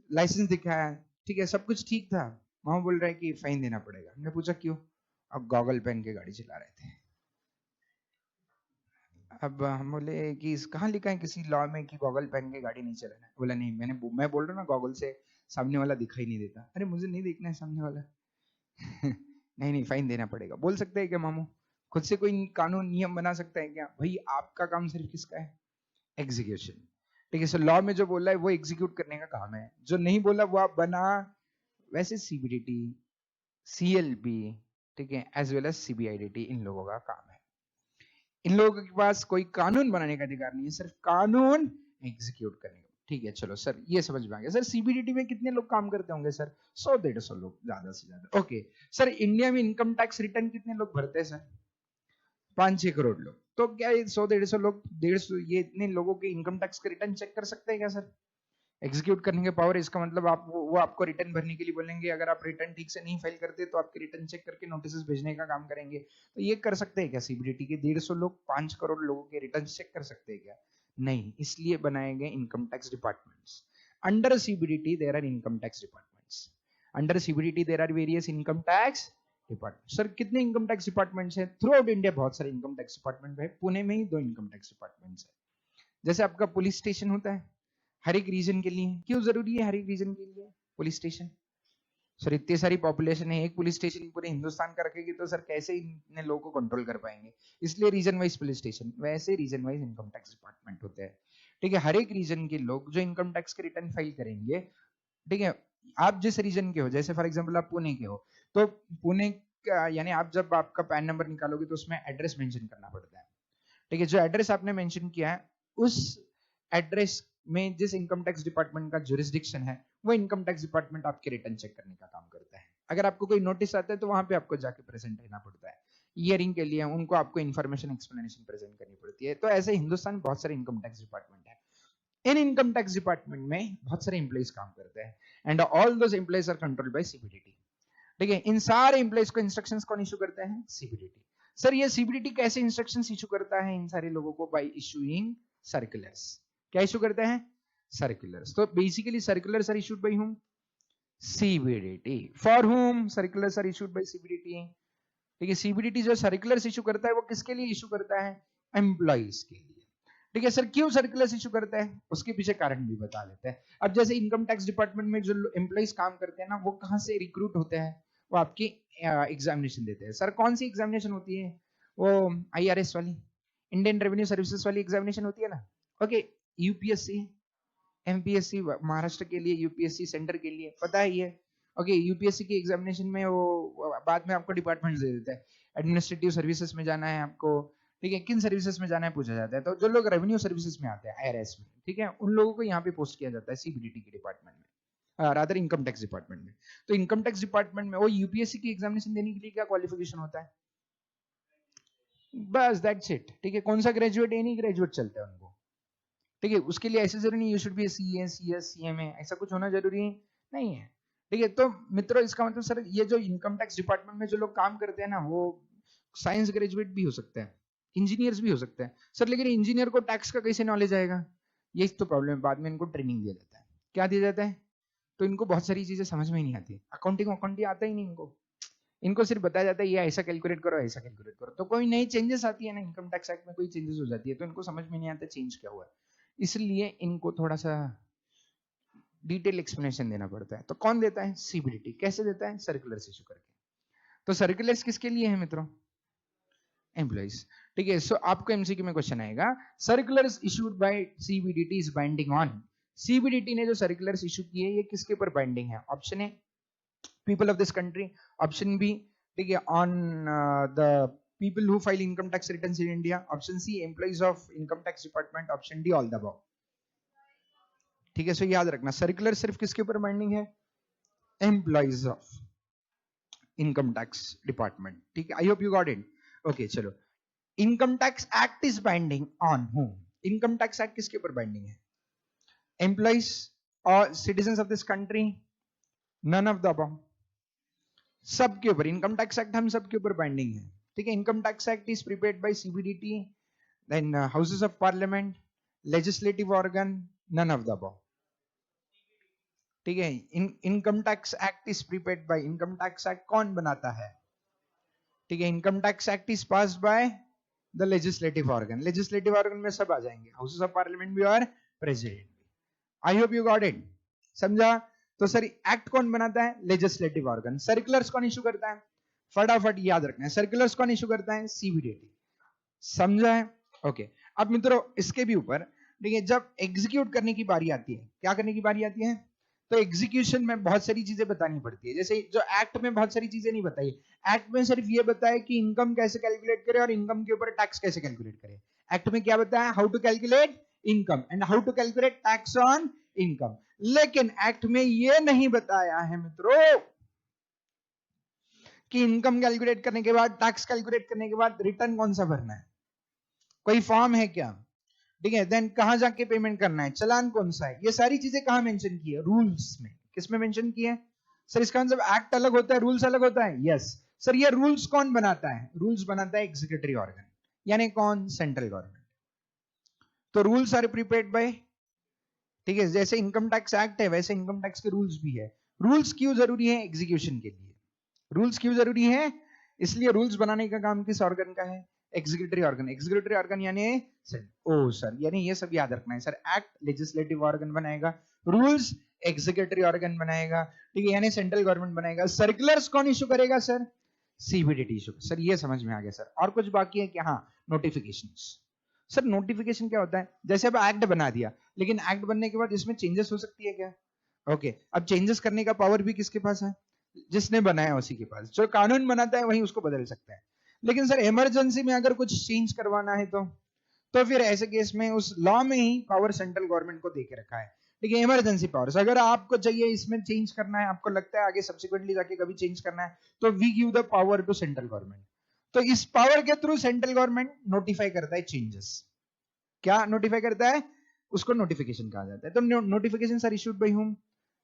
लाइसेंस दिखाया, ठीक है, सब कुछ ठीक था। मामू बोल रहा है कि फाइन देना पड़ेगा। हमने पूछा क्यों? अब गॉगल पहन के गाड़ी चला रहे थे। अब हम बोले कि कहाँ लिखा है किसी लॉ में कि गॉगल पहन के गाड़ी नहीं चलाना है? बोला नहीं, मैं बोल रहा हूँ ना, गॉगल से सामने वाला दिखाई नहीं देता। अरे मुझे नहीं देखना है सामने वाला। नहीं नहीं, फाइन देना पड़ेगा। बोल सकते हैं क्या मामू? खुद से कोई कानून नियम बना सकता है क्या? भाई आपका काम सिर्फ किसका है? एग्जीक्यूशन। ठीक है, सो लॉ में जो बोला है वो एग्जीक्यूट करने का काम है, जो नहीं बोला वो आप बना। वैसे सीबीडीटी, सीएलबी, ठीक है, एज वेल एज सीबीआईडीटी, इन लोगों का काम है। इन लोगों के पास कोई कानून बनाने का अधिकार नहीं है, सिर्फ कानून एग्जीक्यूट करने का। ठीक है, चलो सर, ये समझ में आ गया। सर सीबीडीटी में कितने लोग काम करते होंगे सर? 100-150 लोग ज्यादा से ज्यादा। ओके सर, इंडिया में इनकम टैक्स रिटर्न कितने लोग भरते हैं सर? 5-6 करोड़ लोग। तो क्या ये 100-150 लोग, 150, ये इतने लोगों के इनकम टैक्स का रिटर्न चेक कर सकते हैं क्या सर? एग्जीक्यूट करने के पावर, इसका मतलब आप वो आपको रिटर्न भरने के लिए बोलेंगे। अगर आप रिटर्न ठीक से नहीं फाइल करते तो आपके रिटर्न चेक करके नोटिस भेजने का काम करेंगे। तो ये कर सकते हैं क्या सीबीडीटी के 150 लोग 5 करोड़ लोगों के रिटर्न चेक कर सकते हैं क्या? नहीं, इसलिए बनाए गए income tax departments. Under CBDT there are income tax departments. Under CBDT there are various income tax department. Sir कितने इनकम टैक्स डिपार्टमेंट्स हैं? थ्रू आउट इंडिया बहुत सारे इनकम टैक्स डिपार्टमेंट है। पुणे में ही 2 इनकम टैक्स डिपार्टमेंट्स है। जैसे आपका police station होता है हर एक रीजन के लिए। क्यों जरूरी है हर एक रीजन के लिए पुलिस स्टेशन? सर इतनी सारी पॉपुलेशन है, एक पुलिस स्टेशन पूरे हिंदुस्तान का रखेगी तो सर कैसे इतने लोगों को कंट्रोल कर पाएंगे? इसलिए रीजन वाइज पुलिस स्टेशन। वैसे region wise income tax department होते हैं। ठीक है, हर एक रीजन के लोग जो इनकम टैक्स के रिटर्न फाइल करेंगे, ठीक है, आप जिस रीजन के हो, जैसे फॉर एग्जांपल आप पुणे के हो, तो पुणे का यानी आप जब आपका पैन नंबर निकालोगे तो उसमें एड्रेस मेंशन करना पड़ता है। ठीक है, जो एड्रेस आपने मेंशन किया है उस एड्रेस में जिस इनकम टैक्स डिपार्टमेंट का जुरिस्डिक्शन है, वो इनकम टैक्स डिपार्टमेंट आपके रिटर्न चेक करने का काम करता है। अगर आपको कोई नोटिस आता है तो वहां पे आपको जाके प्रेजेंट रहना पड़ता है। हियरिंग के लिए उनको आपको इन्फॉर्मेशन एक्सप्लेनेशन प्रेजेंट करनी पड़ती है। तो ऐसे हिंदुस्तान में बहुत सारे इनकम टैक्स डिपार्टमेंट है। इन इनकम टैक्स डिपार्टमेंट में बहुत सारे एम्प्लॉइज काम करते हैं and all those employees are controlled by CBDT. ठीक है, इन सारे एम्प्लॉइज को इंस्ट्रक्शंस कौन इशू करता है? सीबीडीटी। सर ये सीबीडीटी कैसे इंस्ट्रक्शंस इशू करता है इन सारे लोगों को? By issuing circulars. क्या इशू करता है? सर्कुलर्स। तो basically circulars are issued by whom? CBDT. For whom circulars are issued by CBDT? ठीक है, सीबीडीटी जो सर्कुलर्स इशू करता है वो किसके लिए इशू करता है? एम्प्लॉइज के लिए। ठीक है सर, क्यों सर्कुलर्स इशू करता है उसके पीछे कारण भी बता देते हैं। अब जैसे इनकम टैक्स डिपार्टमेंट में जो एम्प्लॉइज काम करते हैं ना, वो कहाँ से रिक्रूट होते हैं? वो आपकी एग्जामिनेशन देते हैं। सर कौन सी एग्जामिनेशन होती है? वो आईआरएस वाली, इंडियन रेवेन्यू सर्विसेज वाली एग्जामिनेशन होती है ना। ओके, यूपीएससी, एमपीएससी महाराष्ट्र के लिए, यूपीएससी सेंटर के लिए, पता है ये। ओके, यूपीएससी की एग्जामिनेशन में वो बाद में आपको डिपार्टमेंट दे देता है। एडमिनिस्ट्रेटिव सर्विसेज में जाना है आपको, ठीक है, किन सर्विसेज में जाना है पूछा जाता है। तो जो लोग रेवेन्यू सर्विसेज में आते हैं आईआरएस में, ठीक है, उन लोगों को यहाँ पे पोस्ट किया जाता है सीबीडीटी के डिपार्टमेंट में, रादर इनकम टैक्स डिपार्टमेंट में। तो इनकम टैक्स डिपार्टमेंट में वो यूपीएससी की एग्जामिनेशन देने के लिए क्या क्वालिफिकेशन होता है? बस दैट्स इट। ठीक है, कौन सा ग्रेजुएट? एनी ग्रेजुएट चलता है उनको। ठीक है, उसके लिए ऐसे जरूरी नहीं you should be CA, CS, CMA, ऐसा कुछ होना जरूरी नहीं है। ठीक है, तो मित्रों इसका मतलब सर ये जो इनकम टैक्स डिपार्टमेंट में जो लोग काम करते हैं ना, वो साइंस ग्रेजुएट भी हो सकते हैं, इंजीनियर्स भी हो सकते हैं सर। लेकिन इंजीनियर को टैक्स का कैसे नॉलेज आएगा? यही तो प्रॉब्लम है। बाद में इनको ट्रेनिंग दिया जाता है। क्या दिया जाता है? तो इनको बहुत सारी चीजें समझ में ही नहीं आती। अकाउंटिंग अकाउंटिंग आता ही नहीं इनको। इनको सिर्फ बताया जाता है ये ऐसा कैलकुलेट करो, ऐसा कैलकुलेट करो। तो कोई नई चेंजेस आती है ना, इनकम टैक्स एक्ट में कोई चेंजेस हो जाती है तो इनको समझ में नहीं आता चेंज क्या हुआ है। इसलिए इनको थोड़ा सा डिटेल एक्सप्लेनेशन देना पड़ता है। तो कौन देता है? सीबीडीटी। कैसे देता है? सर्कुलर्स इशू करके। तो सर्कुलर्स किसके लिए है मित्रों? एम्प्लॉइज। ठीक है, सो आपको एमसीक्यू में क्वेश्चन आएगा, circulars issued by CBDT is binding on. CBDT ने जो सर्कुलर्स इशू किए ये किसके ऊपर बाइंडिंग है? Option A people of this country, option B ठीक है on the people who file income tax returns in India, option C employees of income tax department, option D all the above. ठीक है, सो याद रखना circular सिर्फ किसके ऊपर binding है? Employees of income tax department. ठीक है, I hope you got it. Okay चलो, income tax act is binding on whom? Income tax act किसके ऊपर बाइंडिंग है? एम्प्लॉइज और citizen of this country? None of the above. सबके ऊपर income tax act हम सबके ऊपर बाइंडिंग है। ठीक है, income tax act is prepared by CBDT, then houses of parliament, legislative organ, none of the above. ठीक है, income tax act is prepared by, income tax act कौन बनाता है? ठीक है, income tax act is passed by the legislative organ. Legislative organ में सब आ जाएंगे, हाउसेस ऑफ पार्लियामेंट भी और प्रेसिडेंट भी। आई होप यू गॉट इट। समझा? तो सर एक्ट कौन बनाता है? Legislative organ. सर्कुलर्स कौन इशू करता है? फटाफट याद रखना है, सर्कुलर्स कौन इशू करता है? सीबीडीटी। समझा है? ओके, अब मित्रों इसके भी ऊपर ठीक है, जब एग्जीक्यूट करने की बारी आती है, क्या करने की बारी आती है? तो एग्जीक्यूशन में बहुत सारी चीजें बतानी पड़ती है। जैसे जो एक्ट में बहुत सारी चीजें नहीं बताई, एक्ट में सिर्फ ये बताया कि इनकम कैसे कैलकुलेट करे और इनकम के ऊपर टैक्स कैसे कैलकुलेट करे। एक्ट में क्या बताया? How to calculate income and how to calculate tax on income. लेकिन एक्ट में ये नहीं बताया है मित्रों कि इनकम कैलकुलेट करने के बाद, टैक्स कैलकुलेट करने के बाद रिटर्न कौन सा भरना है, कोई फॉर्म है क्या? ठीक है, देन कहां जाके पेमेंट करना है, चलान कौन सा है, ये सारी चीजें कहां मेंशन की है? रूल्स में। किस में मेंशन की है? सर इसका मतलब एक्ट अलग होता है, रूल्स अलग होता है? Yes sir. ये रूल्स कौन बनाता है? रूल्स बनाता है एग्जीक्यूटिव ऑर्गन, यानी कौन? Central government. तो रूल्स आर प्रिपेयर्ड बाय, ठीक है, जैसे इनकम टैक्स एक्ट है वैसे इनकम टैक्स के रूल्स भी है। रूल्स क्यों जरूरी है? एग्जीक्यूशन के लिए। रूल्स क्यों जरूरी है? इसलिए रूल्स बनाने का काम किस ऑर्गन का है? Executive organ. एग्जीक्यूटिव ऑर्गन यानी ओ सर, यानी ये सब याद रखना है सर। एक्ट लेजिस्लेटिव ऑर्गन बनाएगा, रूल्स एग्जीक्यूटिव ऑर्गन बनाएगा, ठीक है, यानी सेंट्रल गवर्नमेंट बनाएगा। सर्कुलर्स कौन इशू करेगा सर? CBDT issue. सर ये समझ में आ गया सर। और कुछ बाकी है क्या? हाँ, नोटिफिकेशंस। सर नोटिफिकेशन क्या होता है? जैसे अब एक्ट बना दिया, लेकिन एक्ट बनने के बाद इसमें चेंजेस हो सकती है क्या? ओके, अब चेंजेस करने का पावर भी किसके पास है? जिसने बनाया उसी के पास। जो कानून बनाता है वही उसको बदल सकता है। लेकिन सर इमरजेंसी में अगर कुछ चेंज करवाना है तो फिर ऐसे केस में उस लॉ में ही पावर सेंट्रल गवर्नमेंट को देके रखा है। ठीक है, इमरजेंसी पावर्स। अगर आपको चाहिए इसमें चेंज करना है, आपको लगता है आगे सब्सिक्वेंटली जाके कभी चेंज करना है, तो we give the power to central government. तो इस पावर के थ्रू सेंट्रल गवर्नमेंट नोटिफाई करता है चेंजेस। क्या नोटिफाई करता है? उसको नोटिफिकेशन कहा जाता है। तो notification are issued by whom?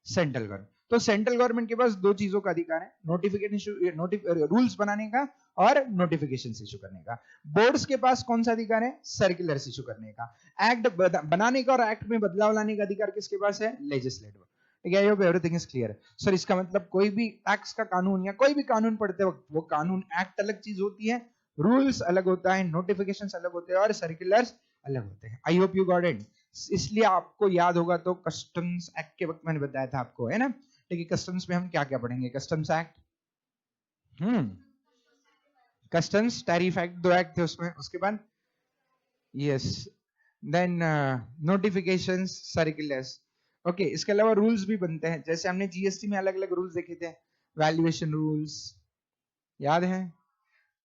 Central government. तो सेंट्रल गवर्नमेंट के पास दो चीजों का अधिकार है, नोटिफिकेशन, रूल्स बनाने का और नोटिफिकेशन इशू करने का। बोर्ड्स के पास कौन सा अधिकार है? सर्कुलर्स इशू करने का। एक्ट बनाने का और एक्ट में बदलाव लाने का अधिकार किसके पास है? लेजिस्लेटिव। ठीक है, एवरीथिंग इज क्लियर सर। इसका मतलब कोई भी टैक्स का कानून या कोई भी कानून पढ़ते वक्त, वो कानून एक्ट अलग चीज होती है, रूल्स अलग होता है, नोटिफिकेशन अलग होते हैं और सर्कुलर्स अलग होते हैं। आई होप यू गॉट इट। इसलिए आपको याद होगा तो कस्टम्स एक्ट के वक्त मैंने बताया था आपको, है ना? ठीक है, कस्टम्स में हम क्या क्या पढ़ेंगे? Customs act, customs tariff act, दो एक्ट थे उसमें। उसके बाद yes, then notifications, circulars. Okay, इसके अलावा रूल्स भी बनते हैं। जैसे हमने जीएसटी में अलग अलग रूल्स देखे थे, वैल्यूएशन रूल्स, याद है?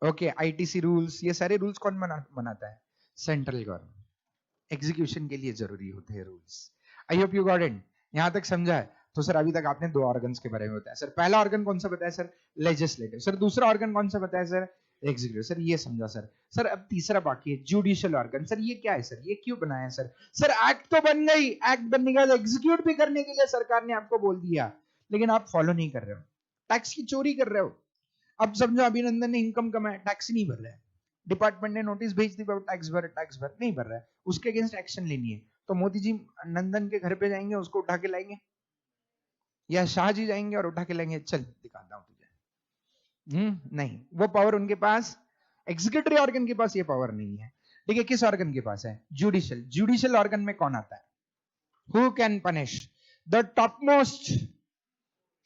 Okay, ITC rules. ये सारे रूल्स कौन बनाता है? Central government. एग्जीक्यूशन के लिए जरूरी होते हैं rules. I hope you got it. यहां तक समझा है? तो सर अभी तक आपने दो ऑर्गन्स के बारे में बताया सर। पहला ऑर्गन कौन सा बताया सर? लेजिस्लेटिव। सर दूसरा ऑर्गन कौन सा बताया सर? एग्जीक्यूटिव। सर ये समझा सर। सर अब तीसरा बाकी है, जुडिशियल ऑर्गन। सर ये क्या है सर? ये क्यों बनाया सर? सर एक्ट तो बन गई, एक्ट बनने के बाद एग्जीक्यूट भी करने के लिए सरकार ने आपको बोल दिया, लेकिन आप फॉलो नहीं कर रहे हो, टैक्स की चोरी कर रहे हो। अब समझो अभिनंदन ने इनकम कमाया, टैक्स नहीं भर रहा है, डिपार्टमेंट ने नोटिस भेज दी, टैक्स भर, टैक्स भर, नहीं भर रहा है, उसके अगेंस्ट एक्शन लेनी है। तो मोदी जी नंदन के घर पे जाएंगे, उसको उठा के लाएंगे, या शाह जी जाएंगे और उठा के लाएंगे, चल दिखाता हूं तुझे? नहीं, वो पावर उनके पास, एग्जीक्यूटिव ऑर्गन के पास ये पावर नहीं है। ठीक है, किस ऑर्गन के पास है? जुडिशियल। जुडिशियल ऑर्गन में कौन आता है? Who can punish? The top most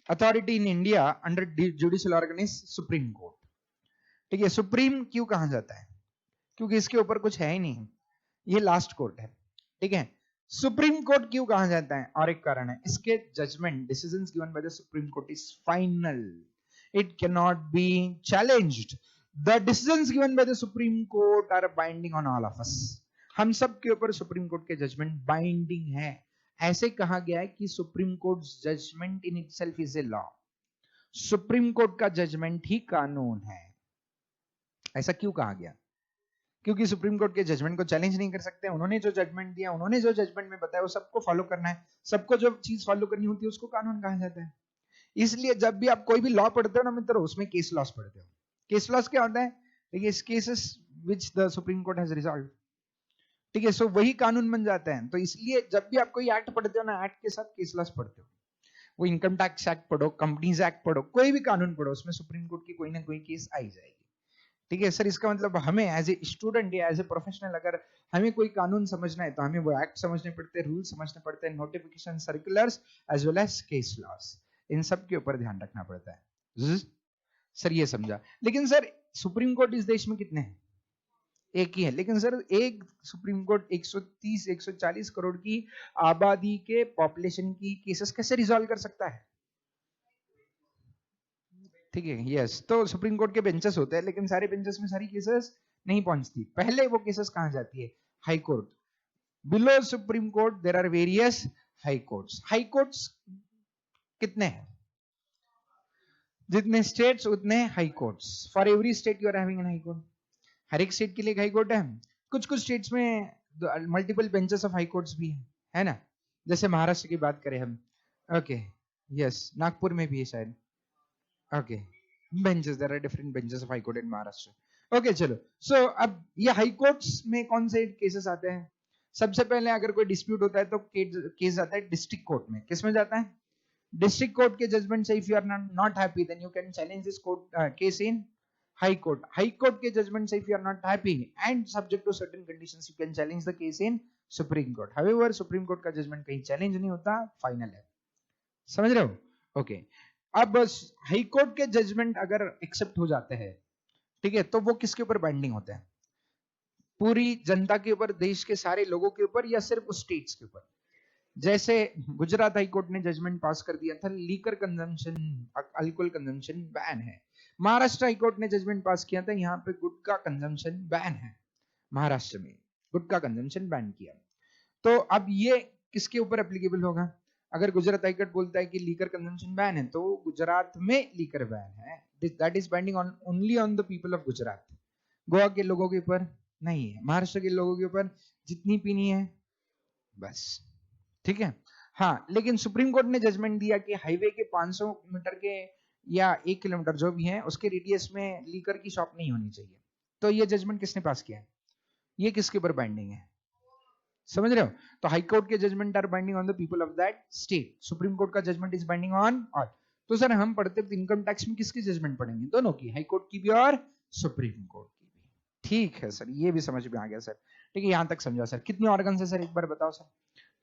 authority in India under judicial organ is supreme court. ठीक है, सुप्रीम क्यों कहा जाता है? क्योंकि इसके ऊपर कुछ है ही नहीं, ये लास्ट कोर्ट है। ठीक है, सुप्रीम कोर्ट क्यों कहा जाता है? और एक कारण है, इसके judgement decisions given by the Supreme Court is final, it can not be challenged. The decisions given by the Supreme Court are binding on all of us. हम सब के ऊपर सुप्रीम कोर्ट के जजमेंट बाइंडिंग है। ऐसे कहा गया है कि Supreme Court judgement in itself is a law. Supreme court का जजमेंट ही कानून है। ऐसा क्यों कहा गया? क्योंकि सुप्रीम कोर्ट के जजमेंट को चैलेंज नहीं कर सकते। उन्होंने जो जजमेंट दिया, उन्होंने जो जजमेंट में बताया, वो सबको फॉलो करना है। सबको जो चीज फॉलो करनी होती है उसको कानून कहा जाता है। इसलिए जब भी आप कोई भी लॉ पढ़ते हो ना मित्रों, उसमें केस लॉस पढ़ते हो। केस लॉस क्या होता है? देखिए, cases which the Supreme court has resolve. ठीक है, सो वही कानून बन जाता है। तो इसलिए जब भी आप कोई एक्ट पढ़ते हो ना, एक्ट के साथ केस लॉस पढ़ते हो। वो इनकम टैक्स एक्ट पढ़ो, कंपनीज एक्ट पढ़ो, कोई भी कानून पढ़ो, उसमें सुप्रीम कोर्ट की कोई ना कोई केस आई जाएगी। ठीक है सर, इसका मतलब हमें एज ए स्टूडेंट या एज ए प्रोफेशनल अगर हमें कोई कानून समझना है तो हमें वो एक्ट समझने पड़ते हैं, रूल समझने पड़ते हैं, notification, circulars as well as case laws, इन सब के ऊपर ध्यान रखना पड़ता है। सर ये समझा। लेकिन सर सुप्रीम कोर्ट इस देश में कितने हैं? एक ही है। लेकिन सर एक सुप्रीम कोर्ट 130-140 करोड़ की आबादी के पॉपुलेशन की केसेस कैसे रिजॉल्व कर सकता है? ठीक है, यस। तो सुप्रीम कोर्ट के बेंचेस होते हैं, लेकिन सारे बेंचेस में सारी केसेस नहीं पहुंचती। पहले वो केसेस कहां जाती है? High court. Below supreme court there are various high courts. High courts कितने हैं? जितने स्टेट्स उतने high courts. For every state you are having an high court. हर एक स्टेट के लिए हाई कोर्ट है। कुछ कुछ स्टेट्स में multiple benches of high courts भी है ना। जैसे महाराष्ट्र की बात करें हम, ओके, यस, नागपुर में भी है शायद। Okay, benches, there are different benches of High Court in Maharashtra. Okay, चलो। सो अब ये हाई कोर्ट्स में कौन से केसेस आते हैं? सबसे पहले अगर कोई डिस्प्यूट होता है तो केस जाता है डिस्ट्रिक्ट कोर्ट में। किसमें जाता है? डिस्ट्रिक्ट कोर्ट के जजमेंट से if you are not happy then you can challenge this court case in High Court. High court के जजमेंट से if you are not happy and subject to certain conditions you can challenge the case in Supreme Court. However Supreme court का judgement कहीं challenge नहीं होता, final है। समझ रहे हो? ओके। अब हाई कोर्ट के जजमेंट अगर एक्सेप्ट हो जाते हैं, ठीक है, तो वो किसके ऊपर बाइंडिंग होते हैं? पूरी जनता के ऊपर, देश के सारे लोगों के ऊपर, या सिर्फ उस स्टेट्स के ऊपर? जैसे गुजरात हाई कोर्ट ने जजमेंट पास कर दिया था, liquor consumption, alcohol consumption ban है। महाराष्ट्र हाई कोर्ट ने जजमेंट पास किया था, यहाँ पे गुटखा कंजम्पशन बैन है। महाराष्ट्र में गुटखा कंजम्पशन बैन किया। तो अब ये किसके ऊपर एप्लीकेबल होगा? अगर गुजरात हाई कोर्ट बोलता है कि लीकर कंजम्पशन बैन है, तो गुजरात में लीकर बैन है, that is binding on only on the people of Gujarat. Goa के लोगों के ऊपर नहीं है, महाराष्ट्र के लोगों के ऊपर जितनी पीनी है बस। ठीक है, हाँ। लेकिन सुप्रीम कोर्ट ने जजमेंट दिया कि हाईवे के 500 मीटर के या 1 किलोमीटर जो भी है उसके रेडियस में लीकर की शॉप नहीं होनी चाहिए। तो ये जजमेंट किसने पास किया? ये किसके ऊपर बाइंडिंग है? समझ रहे हो? तो हाई कोर्ट के judgement are binding on the people of that state. Supreme court का judgement is binding on all. तो सर हम पढ़ते इनकम टैक्स में किसकी जजमेंट पढ़ेंगे? दोनों की, हाई कोर्ट की भी और सुप्रीम कोर्ट की भी। ठीक है सर, ये भी समझ में आ गया सर। ठीक है, यहां तक समझा सर। कितने ऑर्गन है सर, एक बार बताओ सर।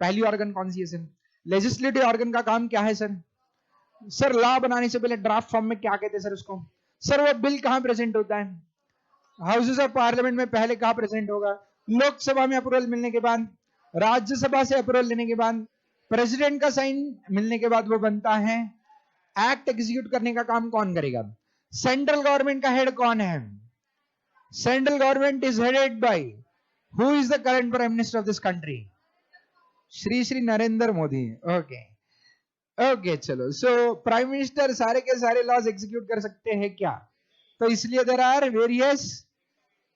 पहली ऑर्गन कौन सी है सर? लेजिस्लेटिव ऑर्गन का काम क्या है सर? सर लॉ बनाने से पहले ड्राफ्ट फॉर्म में क्या कहते हैं सर उसको? सर वो बिल कहां प्रेजेंट होता है? हाउसेज ऑफ पार्लियामेंट में पहले कहां प्रेजेंट होगा? लोकसभा में अप्रूवल मिलने के बाद, राज्यसभा से अप्रूवल लेने के बाद, प्रेसिडेंट का साइन मिलने के बाद वो बनता है। एक्ट एग्जीक्यूट करने का काम कौन करेगा? सेंट्रल गवर्नमेंट का हेड कौन है? Central government is headed by who is the current prime minister of this country? Shri Narendra Modi. Okay okay, चलो। सो प्राइम मिनिस्टर सारे के सारे लॉज एग्जीक्यूट कर सकते हैं क्या? तो इसलिए देयर आर वेरियस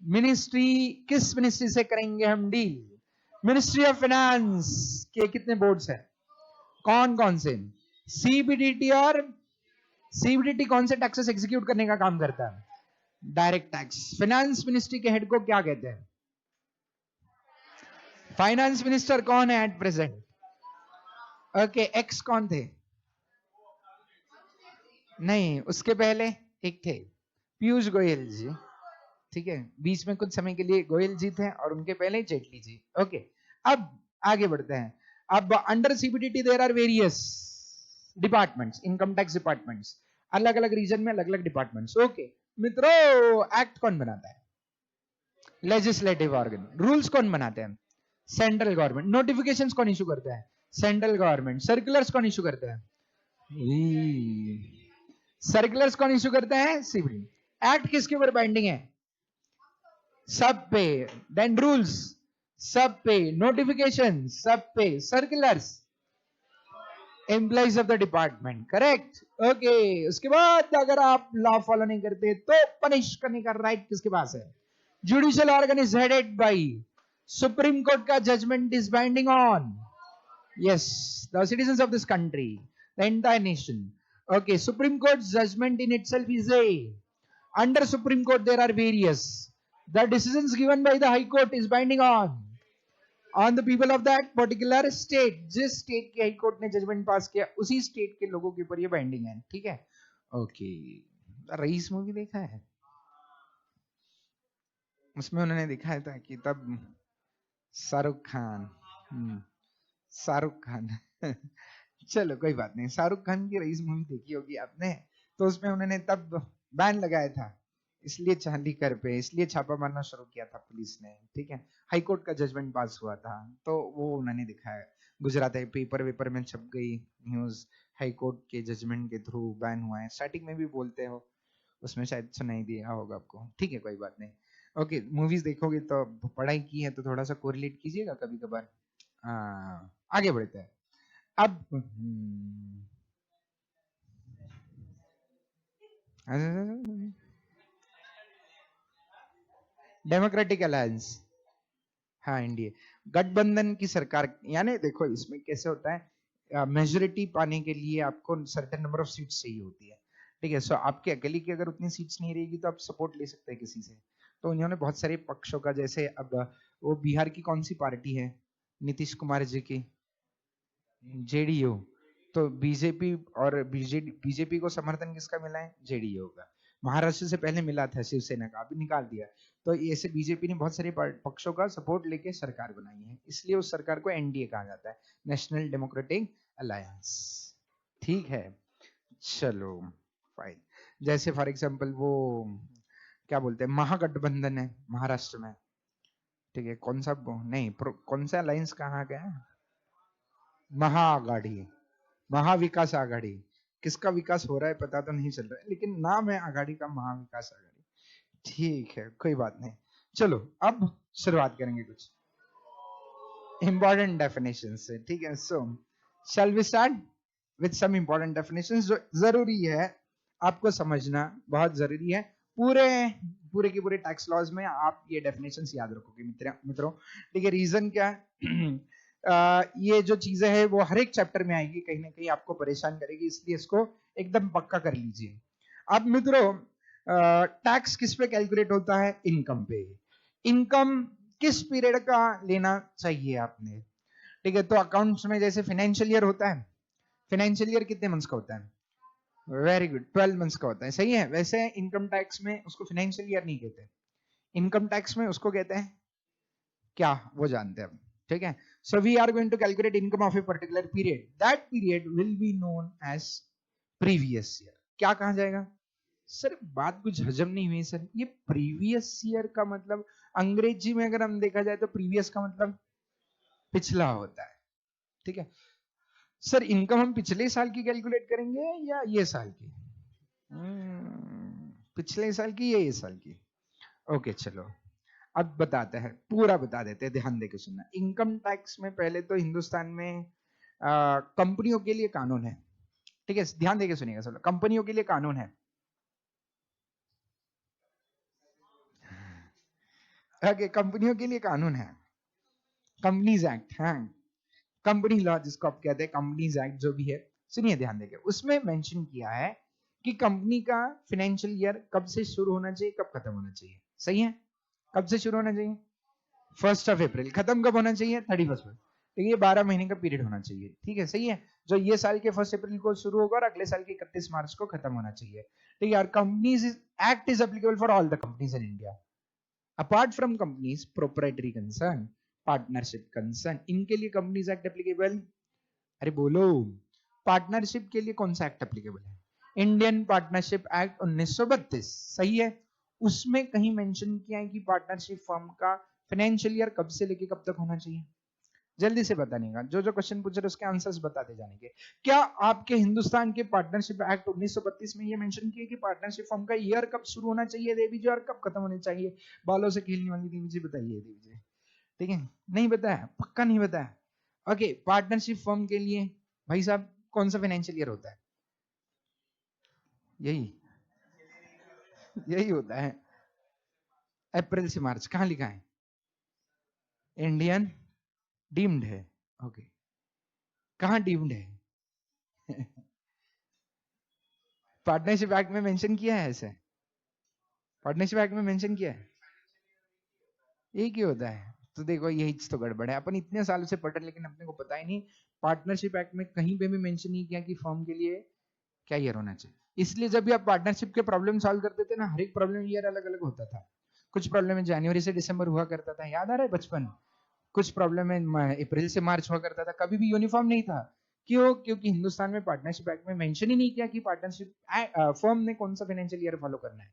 मिनिस्ट्री। किस मिनिस्ट्री से करेंगे हम डील? मिनिस्ट्री ऑफ फाइनेंस के कितने बोर्ड्स हैं? कौन कौन से? सीबीडीटी। और सीबीडीटी कौन से टैक्सेस एग्जीक्यूट करने का काम करता है? Direct tax. फाइनेंस मिनिस्ट्री के हेड को क्या कहते हैं? फाइनेंस मिनिस्टर कौन है एट प्रेजेंट? ओके, एक्स कौन थे? नहीं, उसके पहले एक थे, पीयूष गोयल जी। ठीक है, बीच में कुछ समय के लिए गोयल जी थे और उनके पहले जेटली जी। ओके, अब आगे बढ़ते हैं। अब under CBDT there are various departments, income tax departments, अलग अलग रीजन में अलग अलग डिपार्टमेंट्स। ओके, मित्रों एक्ट कौन बनाता है? Legislative organ. रूल्स कौन बनाते हैं? Central government. नोटिफिकेशंस कौन इशू करता है? Central government. सर्कुलर्स कौन इशू करता है? सर्कुलर्स कौन इशू करता है? सिविल। एक्ट किसके ऊपर बाइंडिंग है? सब पे। देन रूल्स सब पे, नोटिफिकेशन सब पे, circulars employees of the department. Correct. Okay. उसके बाद अगर आप लॉ फॉलो नहीं करते तो पनिश करने का राइट किसके पास है? Judicial organ is headed by supreme court का judgement is binding on yes the citizens of this country, the entire nation. Okay, Supreme Court's judgment in itself is a, under Supreme Court there are various, the decisions given by the High Court is binding on the people of that particular state. जिस state के high court ने judgement पास किया उसी state के लोगों के ऊपर ये बाइंडिंग है। ठीक है। ओके। रईस मूवी देखा है? उसमें उन्होंने दिखाया था कि तब शाहरुख खान शाहरुख खान चलो कोई बात नहीं, शाहरुख खान की रईस मूवी देखी होगी आपने, तो उसमें उन्होंने तब बैन लगाया था, इसलिए चांदी कर पे इसलिए छापा मारना शुरू किया था पुलिस ने। ठीक है। हाई कोर्ट का जजमेंट पास हुआ था तो वो उन्होंने दिखाया, गुजरात है, पेपर वेपर में छप गई न्यूज, हाई कोर्ट के जजमेंट के थ्रू बैन हुआ है। स्टार्टिंग में भी बोलते हो, उसमें शायद सुनाई दिया होगा आपको। ठीक है, कोई बात नहीं। ओके, मूवीज देखोगे तो पढ़ाई की है तो थोड़ा सा कोरिलेट कीजिएगा कभी कभार। आगे बढ़ते हैं। अब डेमोक्रेटिक अलायंस, हाँ एनडीए गठबंधन की सरकार। यानी देखो इसमें कैसे होता है, मेजोरिटी पाने के लिए आपको सर्टेन नंबर ऑफ सीट्स चाहिए होती है। ठीक है। सो आपके अकेले की अगर उतनी सीट्स नहीं रहेगी तो आप सपोर्ट ले सकते हैं किसी से। तो उन्होंने बहुत सारे पक्षों का, जैसे अब वो बिहार की कौन सी पार्टी है नीतीश कुमार जी की? जेडीयू। तो बीजेपी और बीजेपी को समर्थन किसका मिला है? जेडीयू का। महाराष्ट्र से पहले मिला था शिवसेना का, अभी निकाल दिया। तो ऐसे बीजेपी ने बहुत सारे पक्षों का सपोर्ट लेके सरकार बनाई है, इसलिए उस सरकार को एनडीए कहा जाता है, नेशनल डेमोक्रेटिक अलायंस। ठीक है। चलो फाइन। जैसे फॉर एग्जांपल वो क्या बोलते हैं, महागठबंधन है महाराष्ट्र में। ठीक है। कौन सा नहीं, कौन सा अलायंस कहा गया? महाआघाड़ी, महाविकास आघाड़ी। किसका विकास हो रहा है पता तो नहीं चल रहा है, लेकिन नाम है आघाड़ी का, महाविकास आघाड़ी। ठीक है, कोई बात नहीं। चलो अब शुरुआत करेंगे कुछ इंपॉर्टेंट डेफिनेशन से। ठीक है। So shall we start with some important definitions जो जरूरी है आपको समझना, बहुत जरूरी है। पूरे पूरे के पूरे टैक्स लॉज में आप ये डेफिनेशंस याद रखोगे मित्रों। ठीक है। रीजन क्या है? ये जो चीजें हैं वो हर एक चैप्टर में आएगी, कहीं ना कहीं आपको परेशान करेगी, इसलिए इसको एकदम पक्का कर लीजिए। अब मित्रों टैक्स किस पे कैलकुलेट होता है? इनकम पे। इनकम किस पीरियड का लेना चाहिए आपने? ठीक है। तो अकाउंट्स में जैसे फाइनेंशियल ईयर होता है, फाइनेंशियल ईयर कितने मंथ्स का होता है? वेरी गुड, 12 मंथ्स का होता है। सही है। वैसे इनकम टैक्स में उसको फाइनेंशियल ईयर नहीं कहते, इनकम टैक्स में उसको कहते हैं क्या, वो जानते हैं। ठीक है। So we are going to calculate income of a particular period, that period will be known as previous year. क्या कहा जाएगा? सर बात कुछ हजम नहीं हुई सर, ये प्रीवियस ईयर का मतलब अंग्रेजी में अगर हम देखा जाए तो प्रीवियस का मतलब पिछला होता है। ठीक है। सर इनकम हम पिछले साल की कैलकुलेट करेंगे या ये साल की? पिछले साल की या ये साल की? ओके चलो अब बताते हैं, पूरा बता देते हैं, ध्यान देके सुनना। इनकम टैक्स में पहले तो हिंदुस्तान में कंपनियों के लिए कानून है। ठीक है, ध्यान देके सुनिएगा सब। कंपनियों के लिए कानून है। ओके, कंपनियों के लिए कानून है, कंपनीज एक्ट। हाँ, कंपनी लॉ जिसको आप कहते हैं, कंपनीज एक्ट जो भी है, सुनिए ध्यान देके। उसमें मेंशन किया है कि कंपनी का फाइनेंशियल ईयर कब से शुरू होना चाहिए, कब खत्म होना चाहिए। सही है। कब से शुरू होना चाहिए? 1 अप्रैल। खत्म कब होना चाहिए? 31 में। तो ये 12 महीने का पीरियड होना चाहिए। ठीक है, सही है। जो ये साल के 1 अप्रैल को शुरू होगा और अगले साल के 31 मार्च को खत्म होना चाहिए। ठीक है। और companies act is applicable for all the companies in India apart from companies proprietary concern, partnership concern, इनके लिए कंपनीज एक्ट एप्लीकेबल। अरे बोलो, पार्टनरशिप के लिए कौन सा एक्ट एप्लीकेबल है? इंडियन पार्टनरशिप एक्ट 1932 सही है। उसमें कहीं मेंशन किया है कि पार्टनरशिप फर्म का फाइनेंशियल ईयर कब से लेके कब तक होना चाहिए? जल्दी से बतानेगा, जो जो क्वेश्चन पूछ रहे उसके आंसर्स बताते जाने के। क्या आपके हिंदुस्तान के पार्टनरशिप एक्ट 1932 में ये मेंशन किया कि पार्टनरशिप फर्म का ईयर कब शुरू होना चाहिए देवी जी, और कब खत्म होना चाहिए? बालों से खेलने वाली देवी जी बताइए देवी जी। ठीक है, नहीं बताया, पक्का नहीं बताया। ओके, पार्टनरशिप फर्म के लिए भाई साहब कौन सा फाइनेंशियल ईयर होता है? यही यही होता है, अप्रैल से मार्च। कहां लिखा है? इंडियन डीम्ड है। ओके, कहां डीम्ड है? पार्टनरशिप एक्ट में मेंशन किया है ऐसे? पार्टनरशिप एक्ट में मेंशन किया है? एक ही होता है। तो देखो यही तो गड़बड़ है, अपन इतने सालों से पढ़ रहे लेकिन अपने को पता ही नहीं। पार्टनरशिप एक्ट में कहीं पे भी मेंशन नहीं किया कि फर्म के लिए क्या ईयर होना चाहिए। इसलिए जब भी आप पार्टनरशिप के प्रॉब्लम सॉल्व करते थे ना, हर एक प्रॉब्लम ईयर अलग अलग होता था। कुछ प्रॉब्लम में जनवरी से दिसंबर हुआ करता था, याद आ रहा है बचपन? कुछ प्रॉब्लम में अप्रैल से मार्च हुआ करता था, कभी भी यूनिफॉर्म नहीं था। क्यों? क्योंकि हिंदुस्तान में पार्टनरशिप एक्ट में मेंशन ही नहीं किया कि पार्टनरशिप फर्म ने कौन सा फाइनेंशियल ईयर फॉलो करना है।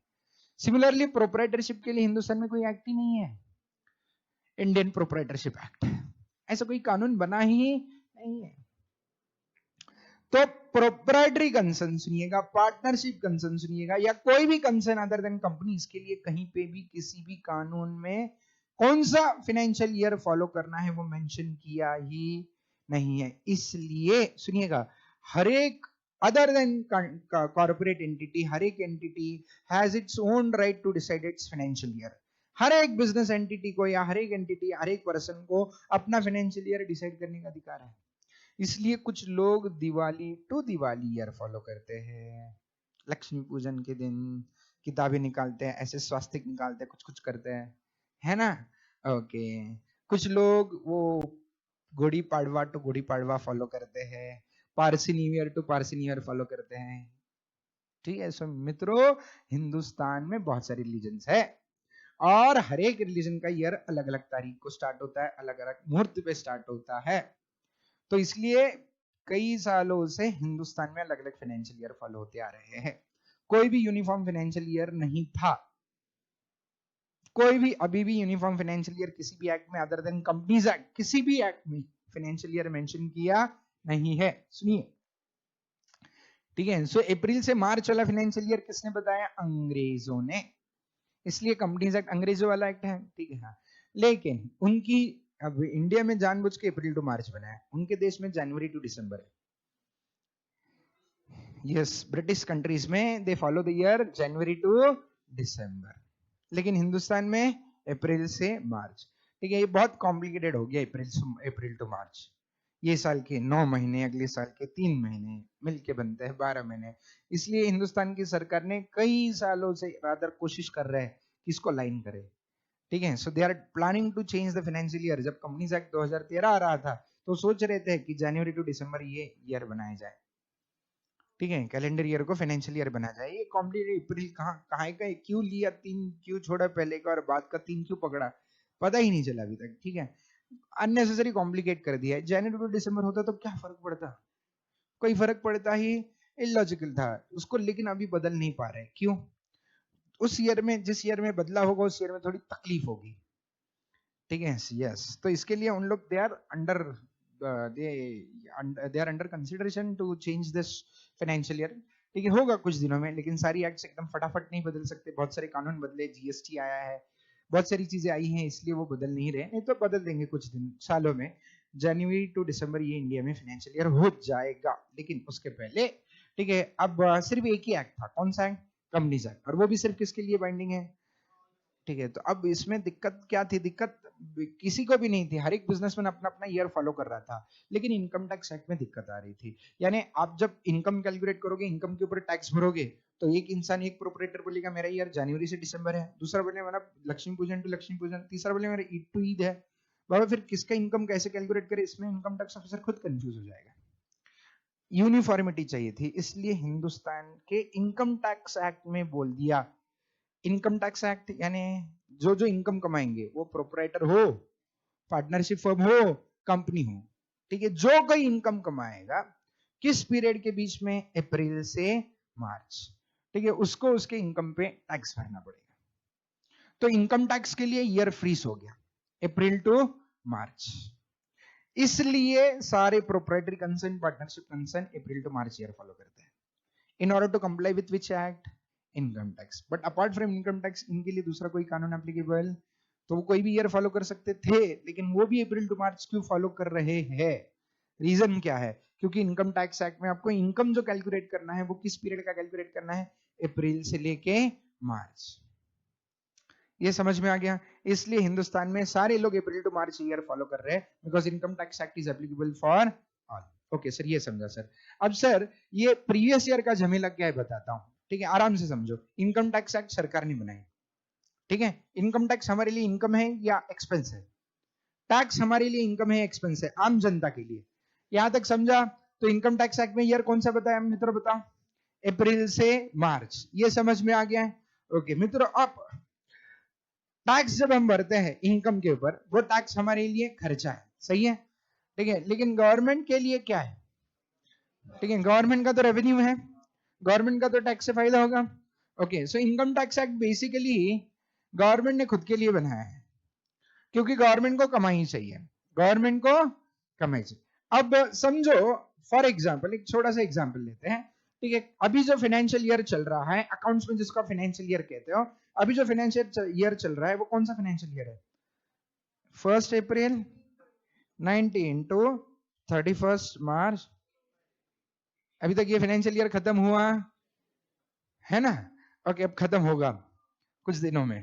सिमिलरली प्रोप्राइटरशिप के लिए हिंदुस्तान में कोई एक्ट ही नहीं है, इंडियन प्रोप्राइटरशिप एक्ट। ऐसा कोई कानून बना ही नहीं है। तो प्रोप्राइटरी कंसर्न सुनिएगा, पार्टनरशिप कंसर्न सुनिएगा, या कोई भी कंसर्न अदर देन कंपनीज के लिए कहीं पे भी किसी भी कानून में कौन सा फाइनेंशियल ईयर फॉलो करना है वो मेंशन किया ही नहीं है। इसलिए सुनिएगा, हर एक अदर देन कॉर्पोरेट एंटिटी, हर एक entity has its own right to decide its financial year. हर एक बिजनेस एंटिटी को या हर एक एंटिटी, हर एक पर्सन को अपना फाइनेंशियल ईयर डिसाइड करने का अधिकार है। इसलिए कुछ लोग Diwali to Diwali year follow करते हैं, लक्ष्मी पूजन के दिन किताबें निकालते हैं, ऐसे स्वास्तिक निकालते हैं, कुछ कुछ करते हैं, है ना? ओके, कुछ लोग वो गुड़ी पाड़वा टू गुड़ी पाड़वा फॉलो करते हैं, Parsi new year to Parsi new year follow करते हैं। ठीक है, सो मित्रों, हिंदुस्तान में बहुत सारे रिलीजन्स है और हर एक रिलीजन का ईयर अलग अलग तारीख को स्टार्ट होता है, अलग अलग मुहूर्त पे स्टार्ट होता है। तो इसलिए कई सालों से हिंदुस्तान में अलग अलग फाइनेंशियल ईयर फॉलो होते आ रहे हैं। कोई भी यूनिफॉर्म फाइनेंशियल ईयर नहीं था, कोई भी अभी भी यूनिफॉर्म फाइनेंशियल ईयर किसी भी एक्ट में अदर देन कंपनीज एक्ट, किसी भी एक्ट में फाइनेंशियल ईयर मेंशन किया नहीं है। सुनिए, ठीक है, सो अप्रैल से मार्च वाला फाइनेंशियल ईयर किसने बताया? अंग्रेजों ने। इसलिए कंपनीज एक्ट अंग्रेजों वाला एक्ट है, ठीक है। हाँ, लेकिन उनकी अब इंडिया में जानबूझ के अप्रैल टू मार्च बनाया, उनके देश में जनवरी टू दिसंबर है। यस, ब्रिटिश कंट्रीज में they follow the year January to December, लेकिन हिंदुस्तान में अप्रैल से मार्च। ठीक है, ये बहुत कॉम्प्लिकेटेड हो गया। अप्रैल टू मार्च, ये साल के 9 महीने, अगले साल के 3 महीने मिलके बनते हैं 12 महीने। इसलिए हिंदुस्तान की सरकार ने कई सालों से रादर कोशिश कर रहे हैं कि इसको लाइन करे। ठीक है, so they are planning to change the financial year. जब कंपनीज एक्ट 2013 आ रहा था तो सोच रहे थे कि जनवरी टू दिसंबर ये ईयर बनाया जाए। ठीक है, कैलेंडर ईयर को फाइनेंशियल ईयर बना जाए। ये कॉम्प्लिकेटेड, अप्रैल कहाँ कहाँ का क्यों लिया, 3 क्यों छोड़ा पहले का और बाद का 3 क्यों पकड़ा, पता ही नहीं चला अभी तक। ठीक है, अननेसेसरी कॉम्प्लिकेट कर दिया है। जनवरी टू दिसंबर होता तो क्या फर्क पड़ता? कोई फर्क पड़ता ही इलॉजिकल था उसको, लेकिन अभी बदल नहीं पा रहे। क्यों? उस ईयर में, जिस ईयर में बदला होगा उस ईयर में थोड़ी तकलीफ होगी। ठीक है, यस, तो इसके लिए उन लोग they are under consideration to change this financial year. ठीक है, होगा कुछ दिनों में, लेकिन सारी एक्ट्स एकदम फटाफट नहीं बदल सकते। बहुत सारे कानून बदले, जीएसटी आया है, बहुत सारी चीजें आई हैं, इसलिए वो बदल नहीं रहे, नहीं तो बदल देंगे कुछ दिन सालों में। जनवरी टू दिसंबर ये इंडिया में फाइनेंशियल ईयर हो जाएगा, लेकिन उसके पहले, ठीक है, अब सिर्फ एक ही एक्ट था। कौन सा एक्ट? कंपनीज एक्ट, और वो भी सिर्फ किसके लिए बाइंडिंग है? ठीक है, तो अब इसमें दिक्कत क्या थी? दिक्कत किसी को भी नहीं थी, हर एक बिजनेसमैन अपना अपना ईयर फॉलो कर रहा था, लेकिन इनकम टैक्स एक्ट में दिक्कत आ रही थी। यानी आप जब इनकम कैलकुलेट करोगे, इनकम के ऊपर टैक्स भरोगे, तो एक इंसान, एक प्रोपरेटर बोलेगा मेरा ईयर जनवरी से दिसंबर है, दूसरा बोले मेरा लक्ष्मी पूजन टू लक्ष्मी पूजन, तीसरा बोले मेरा ईद टू ईद है। बाबा फिर किसका इनकम कैसे कैलकुलेट करे? इसमें इनकम टैक्स ऑफिसर खुद कंफ्यूज हो जाएगा। यूनिफॉर्मिटी चाहिए थी, इसलिए हिंदुस्तान के इनकम टैक्स एक्ट में बोल दिया, इनकम टैक्स एक्ट यानी जो जो इनकम कमाएंगे, वो प्रोपराइटर हो, पार्टनरशिप फर्म हो, कंपनी हो, ठीक है, जो कोई इनकम कमाएगा किस पीरियड के बीच में? अप्रैल से मार्च, ठीक है, उसको उसके इनकम पे टैक्स भरना पड़ेगा। तो इनकम टैक्स के लिए ईयर फ्रीज हो गया, अप्रैल टू मार्च। इसलिए सारे proprietary concern, partnership concern April to March year follow करते हैं, in order to comply with which act, income tax. But apart from income tax इनके लिए दूसरा कोई कानून एप्लीकेबल, तो वो कोई भी ईयर फॉलो कर सकते थे, लेकिन वो भी अप्रैल टू मार्च क्यों फॉलो कर रहे हैं? रीजन क्या है? क्योंकि इनकम टैक्स एक्ट में आपको इनकम जो कैलकुलेट करना है वो किस पीरियड का कैलकुलेट करना है? अप्रैल से लेके मार्च। ये समझ में आ गया? इसलिए हिंदुस्तान में सारे लोग अप्रैल टू मार्च ईयर फॉलो कर रहे हैं, because income tax act is applicable for all. Okay sir, ये समझा सर। अब सर ये प्रीवियस ईयर का झमेला क्या है बताता हूं, ठीक है, आराम से समझो। इनकम टैक्स एक्ट सरकार ने बनाई, ठीक है। इनकम टैक्स हमारे लिए इनकम है या एक्सपेंस है? टैक्स हमारे लिए इनकम है, एक्सपेंस है, आम जनता के लिए। यहां तक समझा? तो इनकम टैक्स एक्ट में ईयर कौन सा बताया मित्रों, बताओ? अप्रैल से मार्च। ये समझ में आ गया है? ओके मित्रों, अब टैक्स जब हम भरते हैं इनकम के ऊपर, वो टैक्स हमारे लिए खर्चा है, सही है, ठीक है। लेकिन गवर्नमेंट के लिए क्या है? ठीक है, गवर्नमेंट का तो रेवेन्यू है, गवर्नमेंट का तो टैक्स से फायदा होगा। Okay, so income tax act basically government ने खुद के लिए बनाया है, क्योंकि गवर्नमेंट को कमाई चाहिए, गवर्नमेंट को कमाई चाहिए। अब समझो, फॉर एग्जाम्पल एक छोटा सा एग्जाम्पल लेते हैं, ठीक है। अभी जो फाइनेंशियल ईयर चल रहा है, अकाउंट्स में जिसका फाइनेंशियल ईयर कहते हो, अभी जो फाइनेंशियल ईयर चल रहा है वो कौन सा फाइनेंशियल ईयर है? 1 अप्रैल 19 टू 31 मार्च। अभी तक ये फाइनेंशियल ईयर खत्म हुआ है ना? ओके, अब खत्म होगा कुछ दिनों में,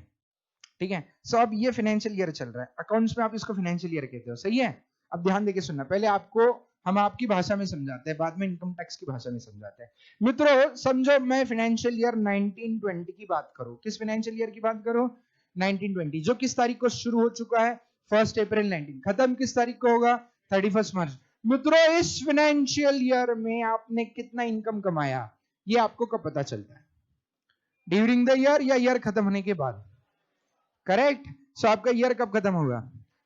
ठीक है। सो अब ये फाइनेंशियल ईयर चल रहा है, अकाउंट्स में आप इसको फाइनेंशियल ईयर कहते हो, सही है। अब ध्यान देके सुनना, पहले आपको हम आपकी भाषा में समझाते हैं, बाद में इनकम टैक्स की भाषा में समझाते हैं। मित्रों समझो, मैं फाइनेंशियल ईयर 1920 की बात करूं, किस फाइनेंशियल ईयर की बात करूं? 1920, जो किस तारीख को शुरू हो चुका है? 1 अप्रैल 19, खत्म किस तारीख को होगा? 31 मार्च। मित्रों इस फाइनेंशियल ईयर में आपने कितना इनकम कमाया, ये आपको कब पता चलता है? ड्यूरिंग द ईयर या ईयर खत्म होने के बाद? करेक्ट। सो आपका ईयर कब खत्म होगा?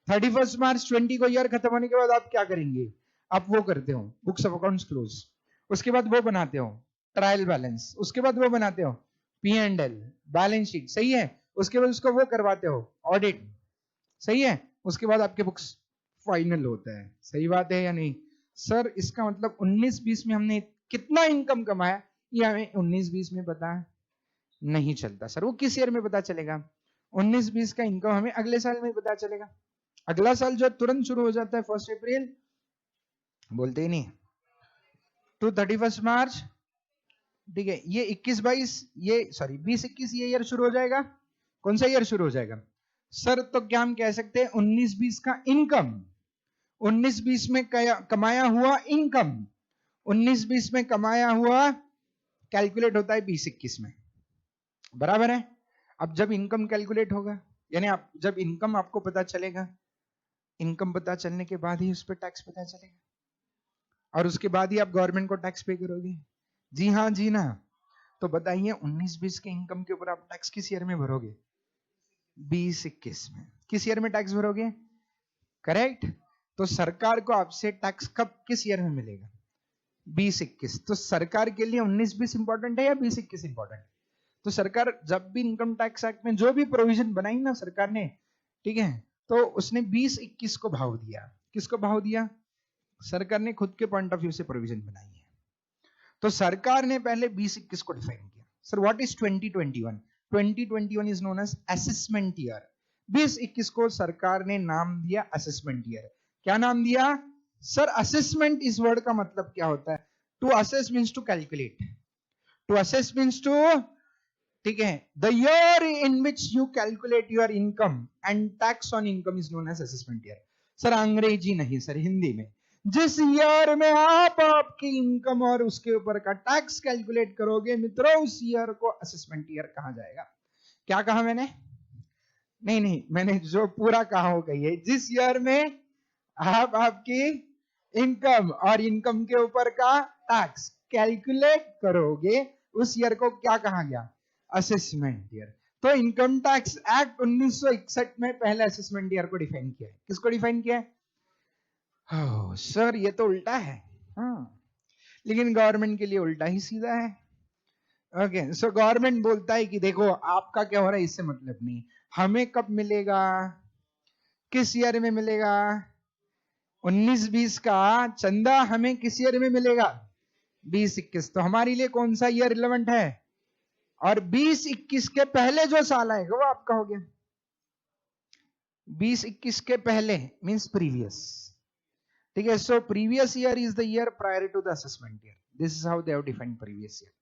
31 मार्च 20 को ईयर खत्म होने के बाद आप क्या करेंगे? आप वो करते हो, बुक्स ऑफ अकाउंट्स क्लोज, उसके बाद वो बनाते हो ट्रायल बैलेंस, उसके बाद वो बनाते हो P&L बैलेंस शीट, सही है। उसके बाद उसको वो करवाते हो ऑडिट, सही है। उसके बाद आपके बुक्स फाइनल होता है, सही बात है या नहीं? सर इसका मतलब 19-20 में हमने कितना इनकम कमाया ये हमें 19-20 में पता नहीं चलता। सर वो किस ईयर में पता चलेगा? 19-20 का इनकम हमें अगले साल में पता चलेगा। अगला साल जो तुरंत शुरू हो जाता है 1 अप्रैल, बोलते ही नहीं, टू 31 मार्च, ठीक है। ये 21-22, ये सॉरी 20-21 ये ईयर शुरू हो जाएगा। कौन सा ईयर शुरू हो जाएगा? सर तो क्या हम कह सकते हैं 19-20 का इनकम, 19-20 में कमाया हुआ इनकम, 19-20 में कमाया हुआ कैलकुलेट होता है 20-21 में, बराबर है। अब जब इनकम कैलकुलेट होगा, यानी आप जब इनकम आपको पता चलेगा, इनकम पता चलने के बाद ही उस पर टैक्स पता चलेगा, और उसके बाद ही आप गवर्नमेंट को टैक्स पे करोगे। जी हाँ जी ना? तो बताइए 19-20 के इनकम के ऊपर आप टैक्स किस ईयर में भरोगे? 20-21 में। किस ईयर में टैक्स भरोगे? करेक्ट। तो सरकार को आपसे टैक्स कब किस ईयर में मिलेगा? 20-21। तो सरकार के लिए 19-20 इंपॉर्टेंट है या 20-21 इंपॉर्टेंट है? तो सरकार जब भी इनकम टैक्स एक्ट में जो भी प्रोविजन बनाई ना सरकार ने, ठीक है, तो उसने 20-21 को भाव दिया। किसको भाव दिया? सरकार ने खुद के पॉइंट ऑफ व्यू से प्रोविजन बनाई है। तो सरकार ने पहले 20-21 को डिफाइन किया। Sir what is 2021? 2021 is known as assessment year. 20-21 को सरकार ने नाम दिया असेसमेंट ईयर। क्या नाम दिया? सर असेसमेंट इस वर्ड का मतलब क्या होता है? To assess means to calculate, to assess means to, ठीक है, the year in which you calculate your income and tax on income is known as assessment year. Sir अंग्रेजी नहीं सर, हिंदी में। जिस ईयर में आप आपकी इनकम और उसके ऊपर का टैक्स कैलकुलेट करोगे मित्रों, उस ईयर को असेसमेंट ईयर कहा जाएगा। क्या कहा मैंने? नहीं, मैंने जो पूरा कहा हो गई है, जिस ईयर में आप आपकी इनकम और इनकम के ऊपर का टैक्स कैलकुलेट करोगे, उस ईयर को क्या कहा गया? Assessment year. तो इनकम टैक्स एक्ट 1961 में पहले असेसमेंट ईयर को डिफाइन किया है। किसको डिफाइन किया है? सर ये तो उल्टा है। हाँ, लेकिन गवर्नमेंट के लिए उल्टा ही सीधा है। ओके, सो गवर्नमेंट बोलता है कि देखो आपका क्या हो रहा है इससे मतलब नहीं, हमें कब मिलेगा, किस ईयर में मिलेगा, 19-20 का चंदा हमें किस ईयर में मिलेगा, 20-21। तो हमारे लिए कौन सा ईयर रिलेवेंट है, और 20-21 के पहले जो साल आएगा वो आपका हो गया। 20-21 के पहले मींस प्रीवियस, ठीक है। So previous year is the year prior to the assessment year, this is how they have defined previous year.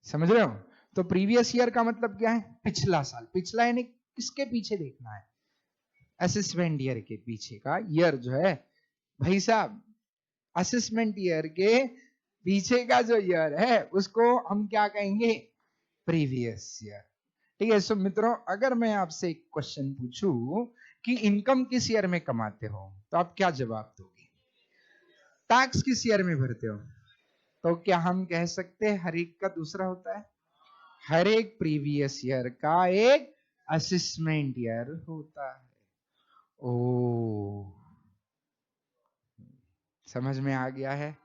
समझ रहे हो? तो प्रीवियस ईयर का मतलब क्या है, पिछला साल, पिछला यानी किसके पीछे देखना है, असेसमेंट ईयर के पीछे का ईयर जो है भाई साहब, असेसमेंट ईयर के पीछे का जो ईयर है उसको हम क्या कहेंगे, प्रीवियस ईयर। ठीक है। सो मित्रों, अगर मैं आपसे एक क्वेश्चन पूछूं कि इनकम किस ईयर में कमाते हो, तो आप क्या जवाब दोगे, टैक्स किस ईयर में भरते हो, तो क्या हम कह सकते हैं हर एक का दूसरा होता है, हर एक प्रीवियस ईयर का एक असेसमेंट ईयर होता है। ओ, समझ में आ गया है,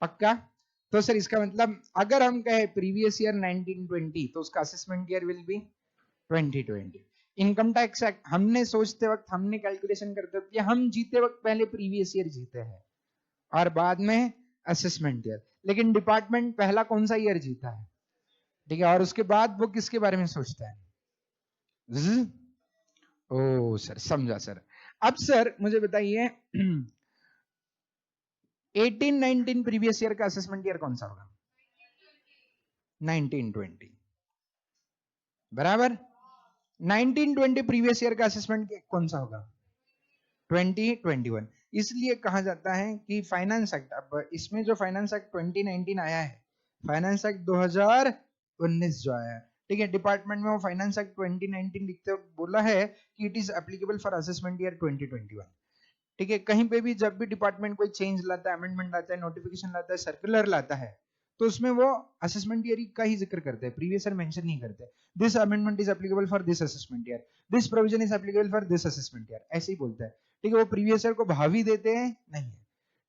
पक्का? तो सर इसका मतलब अगर हम कहे प्रीवियस ईयर 1920 तो उसका assessment year will be 2020। Income tax act हमने सोचते वक्त, हमने कैलकुलेशन करते वक्त, हम जीते वक्त पहले प्रीवियस ईयर जीते हैं और बाद में असेसमेंट ईयर, लेकिन डिपार्टमेंट पहला कौन सा ईयर जीता है, ठीक है, और उसके बाद वो किसके बारे में सोचता है। ओ सर, समझा सर। अब सर मुझे बताइए 18-19 प्रीवियस ईयर का असेसमेंट ईयर कौन सा होगा, 1920 बराबर। 1920 प्रीवियस ईयर का असेसमेंट कौन सा होगा, 2021। इसलिए कहा जाता है कि फाइनेंस एक्ट, अब इसमें जो फाइनेंस एक्ट 2019 आया है, फाइनेंस एक्ट 2019 जो आया है, ठीक है, डिपार्टमेंट में वो फाइनेंस एक्ट 2019 लिखते हुए बोला है कि it is applicable for assessment year 2021। ठीक है, कहीं पे भी जब भी डिपार्टमेंट कोई चेंज लाता है, अमेंडमेंट लाता है, नोटिफिकेशन लाता है, सर्कुलर लाता है, तो उसमें वो असेसमेंट ईयर का ही जिक्र करते हैं, प्रीवियस ईयर मेंशन नहीं करते। This amendment is applicable for this assessment year, this provision is applicable for this assessment year, ऐसे ही बोलता है। ठीक है, वो प्रीवियस ईयर को भावी देते हैं नहीं है।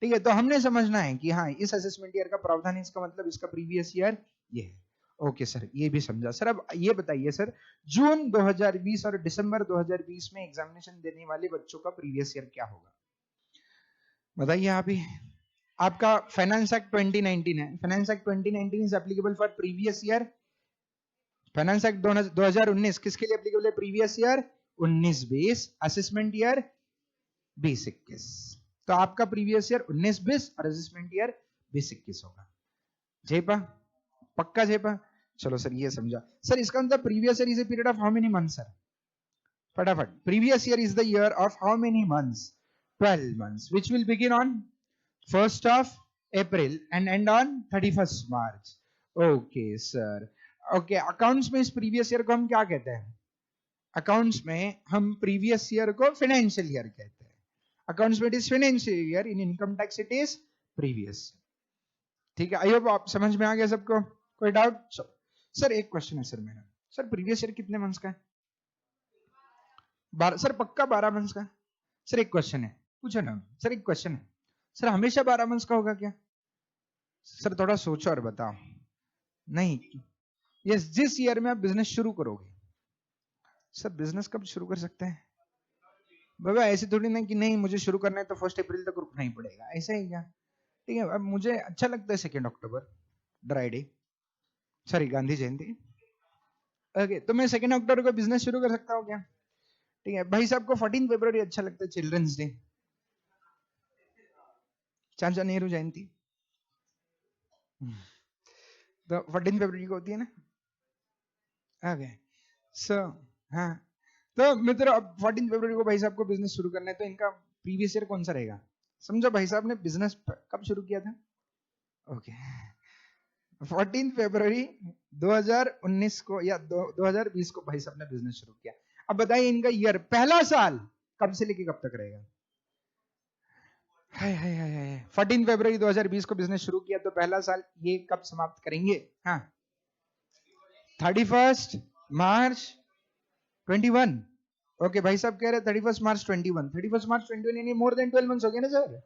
ठीक है, तो हमने समझना है कि हाँ इस असेसमेंट ईयर का प्रावधान है, इसका मतलब इसका प्रीवियस ईयर ये है। ओके सर, ये भी समझा सर। अब ये बताइए सर, जून 2020 और दिसंबर 2020 में एग्जामिनेशन देने वाले बच्चों का प्रीवियस ईयर क्या होगा, बताइए आप ही। आपका फाइनेंस एक्ट 2019 है, finance act 2019 is applicable for previous year. Finance act 2019 किसके लिए एप्लीकेबल है, प्रीवियस ईयर 19-20, असेसमेंट ईयर 20-21। तो आपका प्रीवियस ईयर 19-20 और असेसमेंट ईयर 20-21 होगा। जेपा, पक्का जेपा? चलो सर ये समझा। सर इसका मतलब previous year is a period of how many months sir, फटाफट। Previous year is the year of how many months, 12 months, which will begin on 1st of April and end on 31st March. Okay sir, okay, accounts में इस previous year को हम क्या कहते हैं, accounts में हम प्रीवियस ईयर को फाइनेंशियल ईयर कहते हैं, अकाउंट्स में it is financial year, in income tax it is previous. ठीक है, आई होप आप समझ में आ गया सबको, कोई डाउट? सर एक क्वेश्चन है सर मेरा, सर प्रीवियस ईयर कितने मंथ्स का है, 12 सर, पक्का 12 मंथ्स का? सर एक क्वेश्चन है, पूछो ना सर, एक क्वेश्चन है सर, हमेशा 12 मंथ्स का होगा क्या? सर थोड़ा सोचो और बताओ। नहीं, यस, जिस ईयर में आप बिजनेस शुरू करोगे। सर बिजनेस कब शुरू कर सकते हैं बाबा, ऐसे थोड़ी ना कि नहीं मुझे शुरू करना है तो 1 अप्रैल तक रुकना ही पड़ेगा, ऐसा ही क्या? ठीक है, अब मुझे अच्छा लगता है 2 अक्टूबर ड्राई डे, सॉरी गांधी जयंती। ओके, तो मैं 2 अक्टूबर को बिजनेस शुरू कर सकता हूँ क्या? ठीक है, भाई साहब को 14 फरवरी अच्छा लगता है, चिल्ड्रंस डे, चाचा नेहरू जयंती, तो 14 फरवरी को होती है ना। ओके, सो हाँ, तो मित्रों अब 14 फरवरी को भाई साहब को बिजनेस शुरू करना है, तो इनका प्रीवियस ईयर कौन सा रहेगा? समझो भाई साहब ने बिजनेस कब शुरू किया था? ओके, 14 फरवरी 2019 को या 2020 को भाई साहब ने बिजनेस शुरू किया। अब बताइए इनका ईयर, पहला साल कब से लेके कब तक रहेगा? हाय हाय हाय हाय, 14 फरवरी 2020 को बिजनेस शुरू किया, तो पहला साल ये कब समाप्त करेंगे? हाँ, 31 मार्च 21। ओके, भाई साहब कह रहे 31 मार्च 21, 31 मार्च 21 यानी मोर देन 12 मंथ्स हो गए ना सर।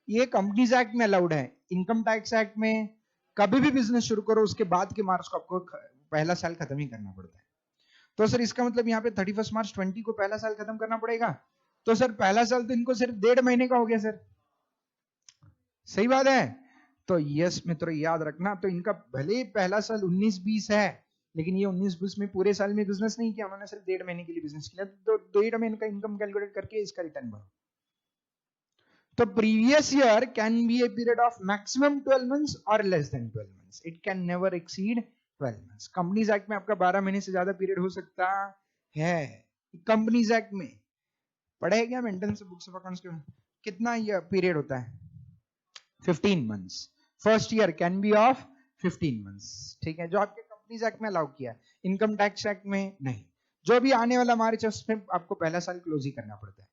ये कंपनीज एक्ट में अलाउड है, इनकम टैक्स एक्ट में, कभी भी बिजनेस शुरू करो उसके बाद के मार्च को आपको पहला साल खत्म ही करना पड़ता है। तो सर इसका मतलब यहाँ पे 31 मार्च 20 को पहला साल खत्म करना पड़ेगा। तो सर पहला साल तो इनको सिर्फ 1.5 महीने का हो गया सर, सही बात है। तो यस मित्रों याद रखना, तो इनका भले ही पहला साल 19-20 है, लेकिन ये 19-20 में पूरे साल में बिजनेस नहीं किया, उन्होंने सिर्फ 1.5 महीने के लिए बिजनेस किया। तो 1.5 महीने का इनकम कैलकुलेट करके इसका रिटर्न भरो। तो previous year can be a period of maximum 12 months और less than 12 months, it can never exceed 12 months. Companies act में आपका 12 महीने से ज्यादा पीरियड हो सकता है। कंपनीज एक्ट में पढ़े क्या मेंटेनेंस बुक्स ऑफ अकाउंट्स के, कितना ये पीरियड होता है? 15 months. First year can B of 15 months, ठीक है, जो आपके कंपनीज एक्ट में अलाउ किया है, इनकम टैक्स एक्ट में नहीं। जो भी आने वाला मार्च है उसमें आपको पहला साल क्लोज ही करना पड़ता है।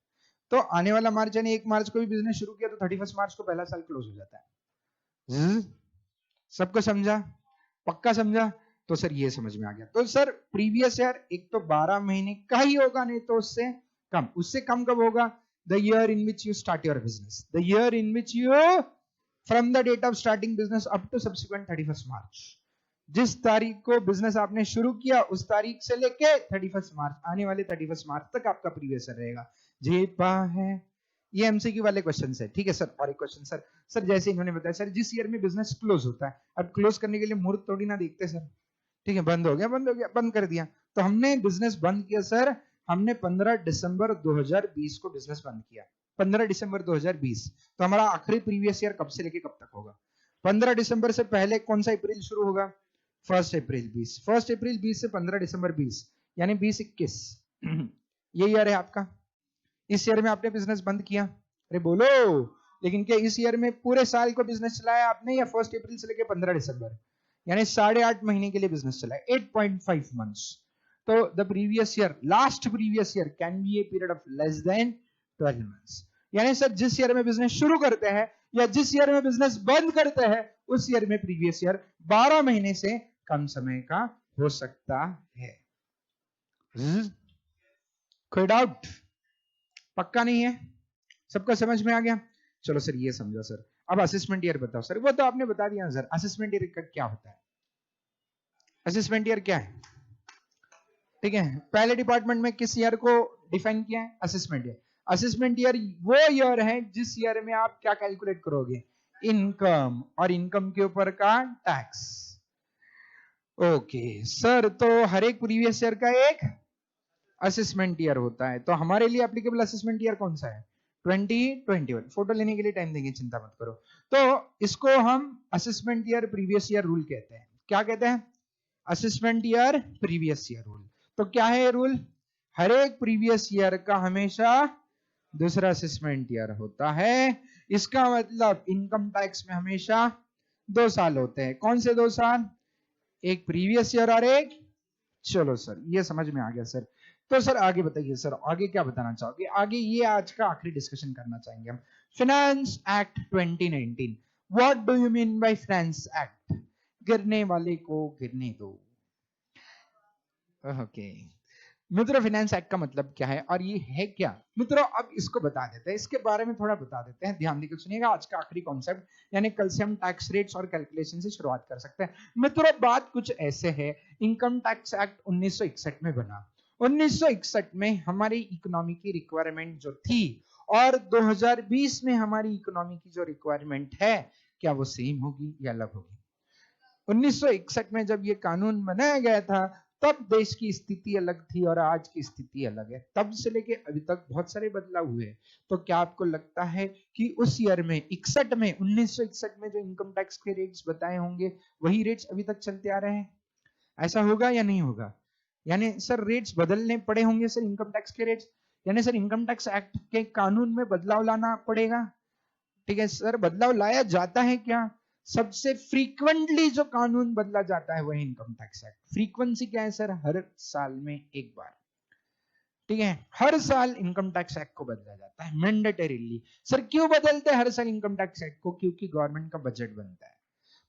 तो आने वाला मार्च यानी 1 मार्च को भी बिजनेस शुरू किया तो 31 मार्च को पहला साल क्लोज हो जाता है। सबको समझा? पक्का समझा? तो सर ये समझ में आ गया। तो सर प्रीवियस ईयर एक तो 12 महीने का ही होगा, नहीं तो उससे कम। उससे कम कब होगा? The year in which you start your business, the year in which you from the date of starting business up to subsequent 31 March. जिस तारीख को बिजनेस आपने शुरू किया उस तारीख से लेके 31 मार्च, आने वाले 31 मार्च तक आपका प्रीवियस ईयर रहेगा। जे पा है, ये एमसीक्यू वाले क्वेश्चन है, ठीक है सर। और एक क्वेश्चन सर जैसे इन्होंने बताया सर, जिस ईयर में बिजनेस क्लोज होता है, अब क्लोज करने के लिए मुहूर्त थोड़ी ना देखते सर, ठीक है, बंद हो गया बंद कर दिया। तो हमने बिजनेस बंद किया सर, हमने 15 दिसंबर 2020 को बिजनेस बंद किया, 15 दिसंबर 2020। तो हमारा आखिरी प्रीवियस ईयर कब से लेके कब तक होगा? 15 दिसंबर से पहले कौन सा अप्रैल शुरू होगा? 1 अप्रैल 20। 1 अप्रैल 20 से 15 दिसंबर 20 यानी 20-21 ये ईयर है आपका। इस ईयर में आपने बिजनेस बंद किया, अरे बोलो, लेकिन क्या इस ईयर में पूरे साल को बिजनेस चलाया आपने, या 1 अप्रैल से लेकर 15 दिसंबर, यानी 8.5 महीने के लिए बिजनेस चलाया, 8.5 मंथ्स। तो the previous year, last previous year can be a period of less than 12 months. यानी सर जिस ईयर में बिजनेस शुरू करते हैं या जिस ईयर में बिजनेस बंद करते हैं उस ईयर में प्रीवियस ईयर 12 महीने से कम समय का हो सकता है। कोई डाउट? पक्का नहीं है? सबको समझ में आ गया? चलो सर ये समझो सर। अब असेसमेंट ईयर बताओ सर। वो तो आपने बता दिया सर, असेसमेंट ईयर क्या होता है? असेसमेंट ईयर क्या है? ठीक है, पहले डिपार्टमेंट में किस ईयर को डिफाइन किया है? Assessment year. असेसमेंट ईयर वो ईयर है जिस ईयर में आप क्या कैलकुलेट करोगे? इनकम, और इनकम के ऊपर का टैक्स। ओके सर, तो हर एक प्रीवियस ईयर का एक असेसमेंट ईयर होता है। तो हमारे लिए एप्लीकेबल असेसमेंट ईयर कौन सा है? 2021। फोटो लेने के लिए टाइम देंगे, चिंता मत करो। तो इसको हम assessment year previous year rule कहते हैं। क्या कहते हैं? Assessment year previous year rule. तो क्या है ये रूल? हर एक प्रीवियस ईयर का हमेशा दूसरा असेसमेंट ईयर होता है। इसका मतलब इनकम टैक्स में हमेशा 2 साल होते हैं। कौन से 2 साल? एक प्रीवियस ईयर और एक, चलो सर ये समझ में आ गया सर। तो सर आगे बताइए सर, आगे क्या बताना चाहोगे? आगे ये आज का आखिरी डिस्कशन करना चाहेंगे हम। Finance act 2019, what do you mean by Finance act? गिरने वाले को गिरने दो। ओके मित्रों, फाइनेंस एक्ट का मतलब क्या है और ये है क्या? मित्रों अब इसको बता देते हैं, इसके बारे में थोड़ा बता देते हैं, ध्यान देकर सुनिएगा आज का आखिरी कॉन्सेप्ट। यानी कल से हम टैक्स रेट्स और कैलकुलेशन से शुरुआत कर सकते हैं। मित्रों बात कुछ ऐसे है, इनकम टैक्स एक्ट 1961 में बना। 1961 में हमारी इकोनॉमी की रिक्वायरमेंट जो थी और 2020 में हमारी इकोनॉमी की जो रिक्वायरमेंट है, क्या वो सेम होगी या अलग होगी? 1961 में जब ये कानून बनाया गया था तब देश की स्थिति अलग थी और आज की स्थिति अलग है। तब से लेके अभी तक बहुत सारे बदलाव हुए। तो क्या आपको लगता है कि उस ईयर में 1961 में जो इनकम टैक्स के रेट्स बताए होंगे वही रेट्स अभी तक चलते आ रहे हैं? ऐसा होगा या नहीं होगा? यानी सर रेट्स बदलने पड़े होंगे सर, इनकम टैक्स के रेट्स, यानी सर इनकम टैक्स एक्ट के कानून में बदलाव लाना पड़ेगा। ठीक है सर, बदलाव लाया जाता है क्या? सबसे फ्रीक्वेंटली जो कानून बदला जाता है वही इनकम टैक्स एक्ट। फ्रीक्वेंसी क्या है सर? हर साल में एक बार। ठीक है, हर साल इनकम टैक्स एक्ट को बदला जाता है मैंडेटरीली। सर क्यों बदलते हैं हर साल इनकम टैक्स एक्ट को? क्योंकि गवर्नमेंट का बजट बनता है।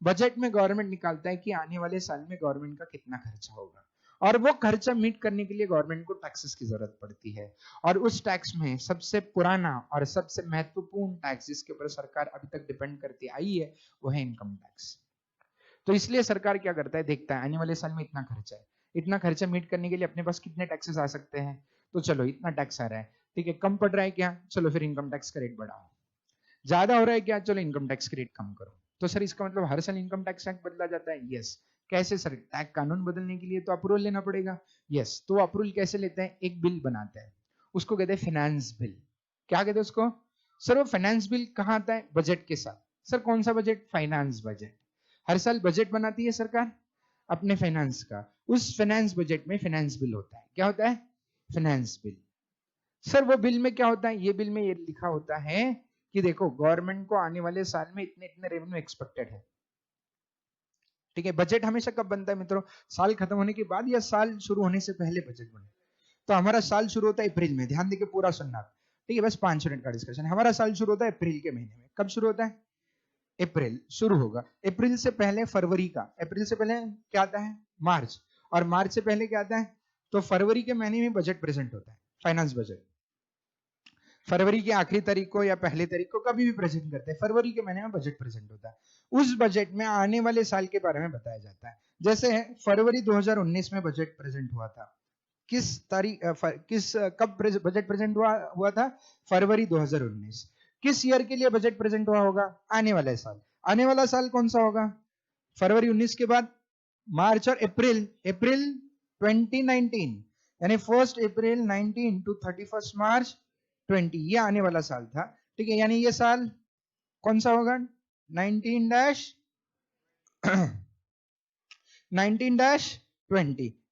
बजट में गवर्नमेंट निकालता है कि आने वाले साल में गवर्नमेंट का कितना खर्चा होगा, और वो खर्चा मीट करने के लिए गवर्नमेंट को टैक्सेस की जरूरत पड़ती है। और उस टैक्स में सबसे पुराना और सबसे महत्वपूर्ण टैक्स जिसके ऊपर सरकार अभी तक डिपेंड करती आई है वो है इनकम टैक्स। तो इसलिए सरकार क्या करता है, देखता है आने वाले साल में इतना खर्चा है, इतना खर्चा मीट करने के लिए अपने पास कितने टैक्सेस आ सकते हैं, तो चलो इतना टैक्स आ रहा है, ठीक है, कम पड़ रहा है क्या, चलो फिर इनकम टैक्स का रेट बढ़ाओ, ज्यादा हो रहा है क्या, चलो इनकम टैक्स का रेट कम करो। तो सर इसका मतलब हर साल इनकम टैक्स एक्ट बदला जाता है? यस। कैसे सर? टैक्स कानून बदलने के लिए तो अप्रूवल लेना पड़ेगा। यस। तो अप्रूवल कैसे लेते हैं? एक बिल बनाते हैं, उसको कहते हैं फाइनेंस बिल। क्या कहते हैं उसको? सर वो फाइनेंस बिल कहाँ आता है? बजट के साथ। सर कौन सा बजट? Finance budget. हर साल बजट बनाती है सरकार अपने फाइनेंस का, उस फाइनेंस बजट में फाइनेंस बिल होता है। क्या होता है? Finance bill. सर वो बिल में क्या होता है? ये बिल में ये लिखा होता है कि देखो गवर्नमेंट को आने वाले साल में इतने इतने रेवेन्यू एक्सपेक्टेड है, ठीक है। बजट हमेशा कब बनता है मित्रों? साल खत्म होने के बाद या साल शुरू होने से पहले बजट बने। तो हमारा साल शुरू होता है अप्रैल में, ध्यान देके पूरा सुनना, ठीक है, बस 5 मिनट का डिस्कशन। हमारा साल शुरू होता है अप्रैल के महीने में। कब शुरू होता है? अप्रैल शुरू होगा। अप्रैल से पहले फरवरी का, अप्रैल से पहले क्या आता है? मार्च, और मार्च से पहले क्या आता है? तो फरवरी के महीने में बजट प्रेजेंट होता है, फाइनेंस बजट। फरवरी की आखिरी तारीख को या पहले तारीख को कभी भी प्रेजेंट करते हैं, फरवरी के महीने में बजट प्रेजेंट होता है। उस बजट में आने वाले साल के बारे में बताया जाता है। जैसे फरवरी 2019 में बजट प्रेजेंट हुआ था, किस तारीख कब बजट प्रेजेंट हुआ था? फरवरी 2019। किस ईयर के लिए बजट प्रेजेंट हुआ होगा? आने वाले साल। आने वाला साल कौन सा होगा? फरवरी 19 के बाद मार्च और अप्रैल, अप्रैल 2019, यानी 1 अप्रैल 19 टू 31 मार्च 20, ये आने वाला साल था, ठीक है। यानी ये साल कौन सा होगा? 19-20।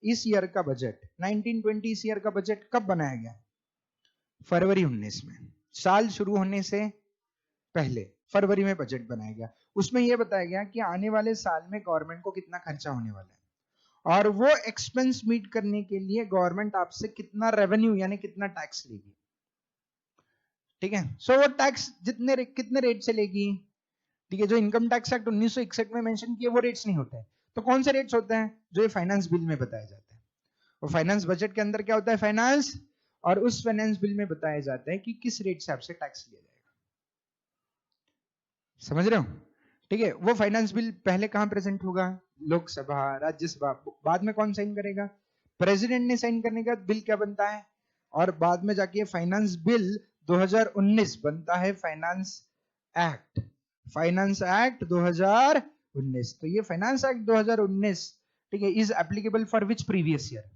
इस ईयर का बजट 1920, इस ईयर का बजट कब बनाया गया? फरवरी 19 में, साल शुरू होने से पहले फरवरी में बजट बनाया गया। उसमें यह बताया गया कि आने वाले साल में गवर्नमेंट को कितना खर्चा होने वाला है, और वो एक्सपेंस मीट करने के लिए गवर्नमेंट आपसे कितना रेवेन्यू यानी कितना टैक्स लेगी, ठीक है। सो वो टैक्स कितने रेट से लेगी, ठीक है। जो इनकम टैक्स एक्ट 1961 में मेंशन किए वो रेट्स नहीं होते हैं। तो कौन से रेट्स होते हैं? जो ये फाइनेंस बिल में बताया जाता है। वो फाइनेंस बजट के अंदर क्या होता है? फाइनेंस, और उस फाइनेंस बिल में बताया जाता है कि किस रेट से आपसे टैक्स लिया जाएगा। समझ रहे हो? ठीक है। वो फाइनेंस बिल पहले कहां प्रेजेंट होगा? लोकसभा, राज्यसभा। बाद में कौन साइन करेगा? प्रेसिडेंट ने साइन करने के बाद बिल क्या बनता है, और बाद में जाके फाइनेंस बिल 2019 बनता है फाइनेंस एक्ट, फाइनेंस एक्ट 2019। तो ये फाइनेंस एक्ट 2019, ठीक है, is applicable for which previous year?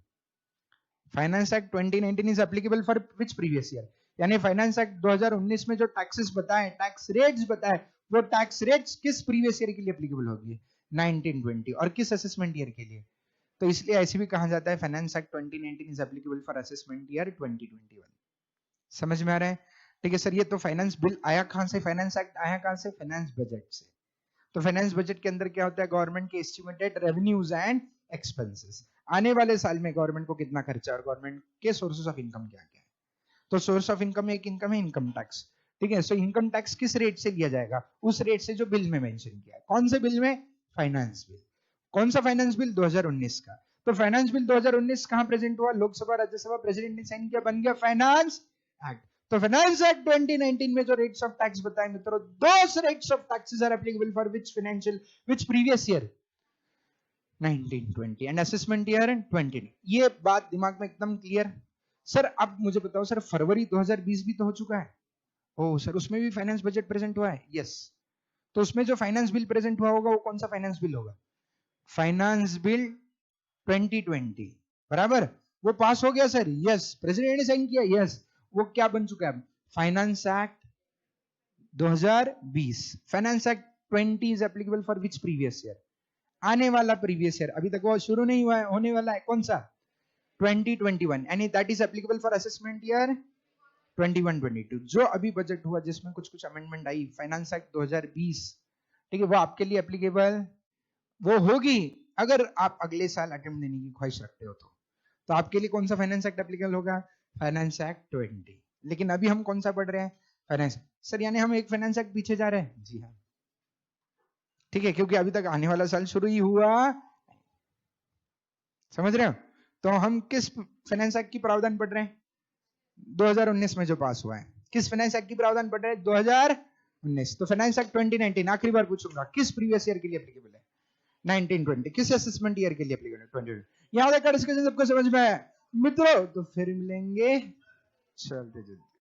Finance act 2019 is applicable for which previous year? यानी फाइनेंस एक्ट 2019 में जो टैक्सेस बताए, टैक्स रेट्स बताए, वो टैक्स रेट्स किस प्रीवियस ईयर के लिए एप्लीकेबल होगी? 1920। और किस असेसमेंट ईयर के लिए? तो इसलिए ऐसे भी कहा जाता है finance act 2019 is applicable for assessment year 2021। समझ में आ रहा है? ठीक है सर। ये तो फाइनेंस बिल आया कहां से? फाइनेंस एक्ट आया कहां से? फाइनेंस बजट से। तो फाइनेंस बजट के अंदर क्या होता है? गवर्नमेंट के एस्टिमेटेड रेवेन्यूज एंड एक्सपेंसेस, आने वाले साल में गवर्नमेंट को कितना खर्चा, और गवर्नमेंट के सोर्सेस ऑफ इनकम क्या क्या है। तो सोर्स ऑफ इनकम एक इनकम है इनकम टैक्स, ठीक है। सो इनकम टैक्स किस रेट से लिया जाएगा? उस रेट से जो बिल में मेंशन किया है। कौन से बिल में? Finance bill. कौन सा फाइनेंस बिल? 2019 का। तो फाइनेंस बिल 2019 कहां प्रेजेंट हुआ? लोकसभा, राज्यसभा, प्रेसिडेंट ने साइन किया, बन गया फाइनेंस एक्ट। तो फाइनेंस एक्ट 2019 में जो रेट्स ऑफ टैक्स बताए मित्रों, those rates of taxes are applicable for which previous year? 1920। And assessment year 20। ये बात दिमाग में एकदम क्लियर? सर अब मुझे बताओ सर, फरवरी 2020 भी तो हो चुका है। ओ सर, उसमें भी फाइनेंस बजट प्रेजेंट हुआ है? यस। तो उसमें जो फाइनेंस बिल प्रेजेंट हुआ होगा वो कौन सा फाइनेंस बिल होगा? फाइनेंस बिल 2020, बराबर। वो पास हो गया सर? यस। प्रेसिडेंट ने साइन किया? यस। वो क्या बन चुका है? Finance act 2020। Finance act 20 is applicable for which previous year? आने वाला प्रीवियस ईयर। अभी तक वो शुरू नहीं हुआ है, होने वाला है। कौन सा? 2021। यानी that is applicable for assessment year 21-22। जो अभी बजट हुआ जिसमें कुछ कुछ अमेंडमेंट आई, फाइनेंस एक्ट 2020, ठीक है, वो आपके लिए एप्लीकेबल वो होगी अगर आप अगले साल अटेम्प्ट देने की ख्वाहिश रखते हो। तो आपके लिए कौन सा फाइनेंस एक्ट एप्लीकेबल होगा? Finance act 20। लेकिन अभी हम कौन सा पढ़ रहे हैं? फाइनेंस। सर यानी हम एक फाइनेंस एक्ट पीछे जा रहे हैं? जी हाँ, ठीक है, क्योंकि अभी तक आने वाला साल शुरू ही हुआ। समझ रहे हो? तो हम किस फाइनेंस एक्ट की प्रावधान पढ़ रहे हैं? 2019 में जो पास हुआ है। किस फाइनेंस एक्ट की प्रावधान पढ़ रहे हैं? 2019। तो फाइनेंस एक्ट 2019 आखिरी बार पूछूंगा, किस प्रीवियस ईयर के लिए एप्लीकेबल है? 1920 किस असेसमेंट ईयर के लिए एप्लीकेबल 2020 यहाँ तक का डिस्कशन सबको समझ में है मित्रों? तो फिर मिलेंगे चलते चलते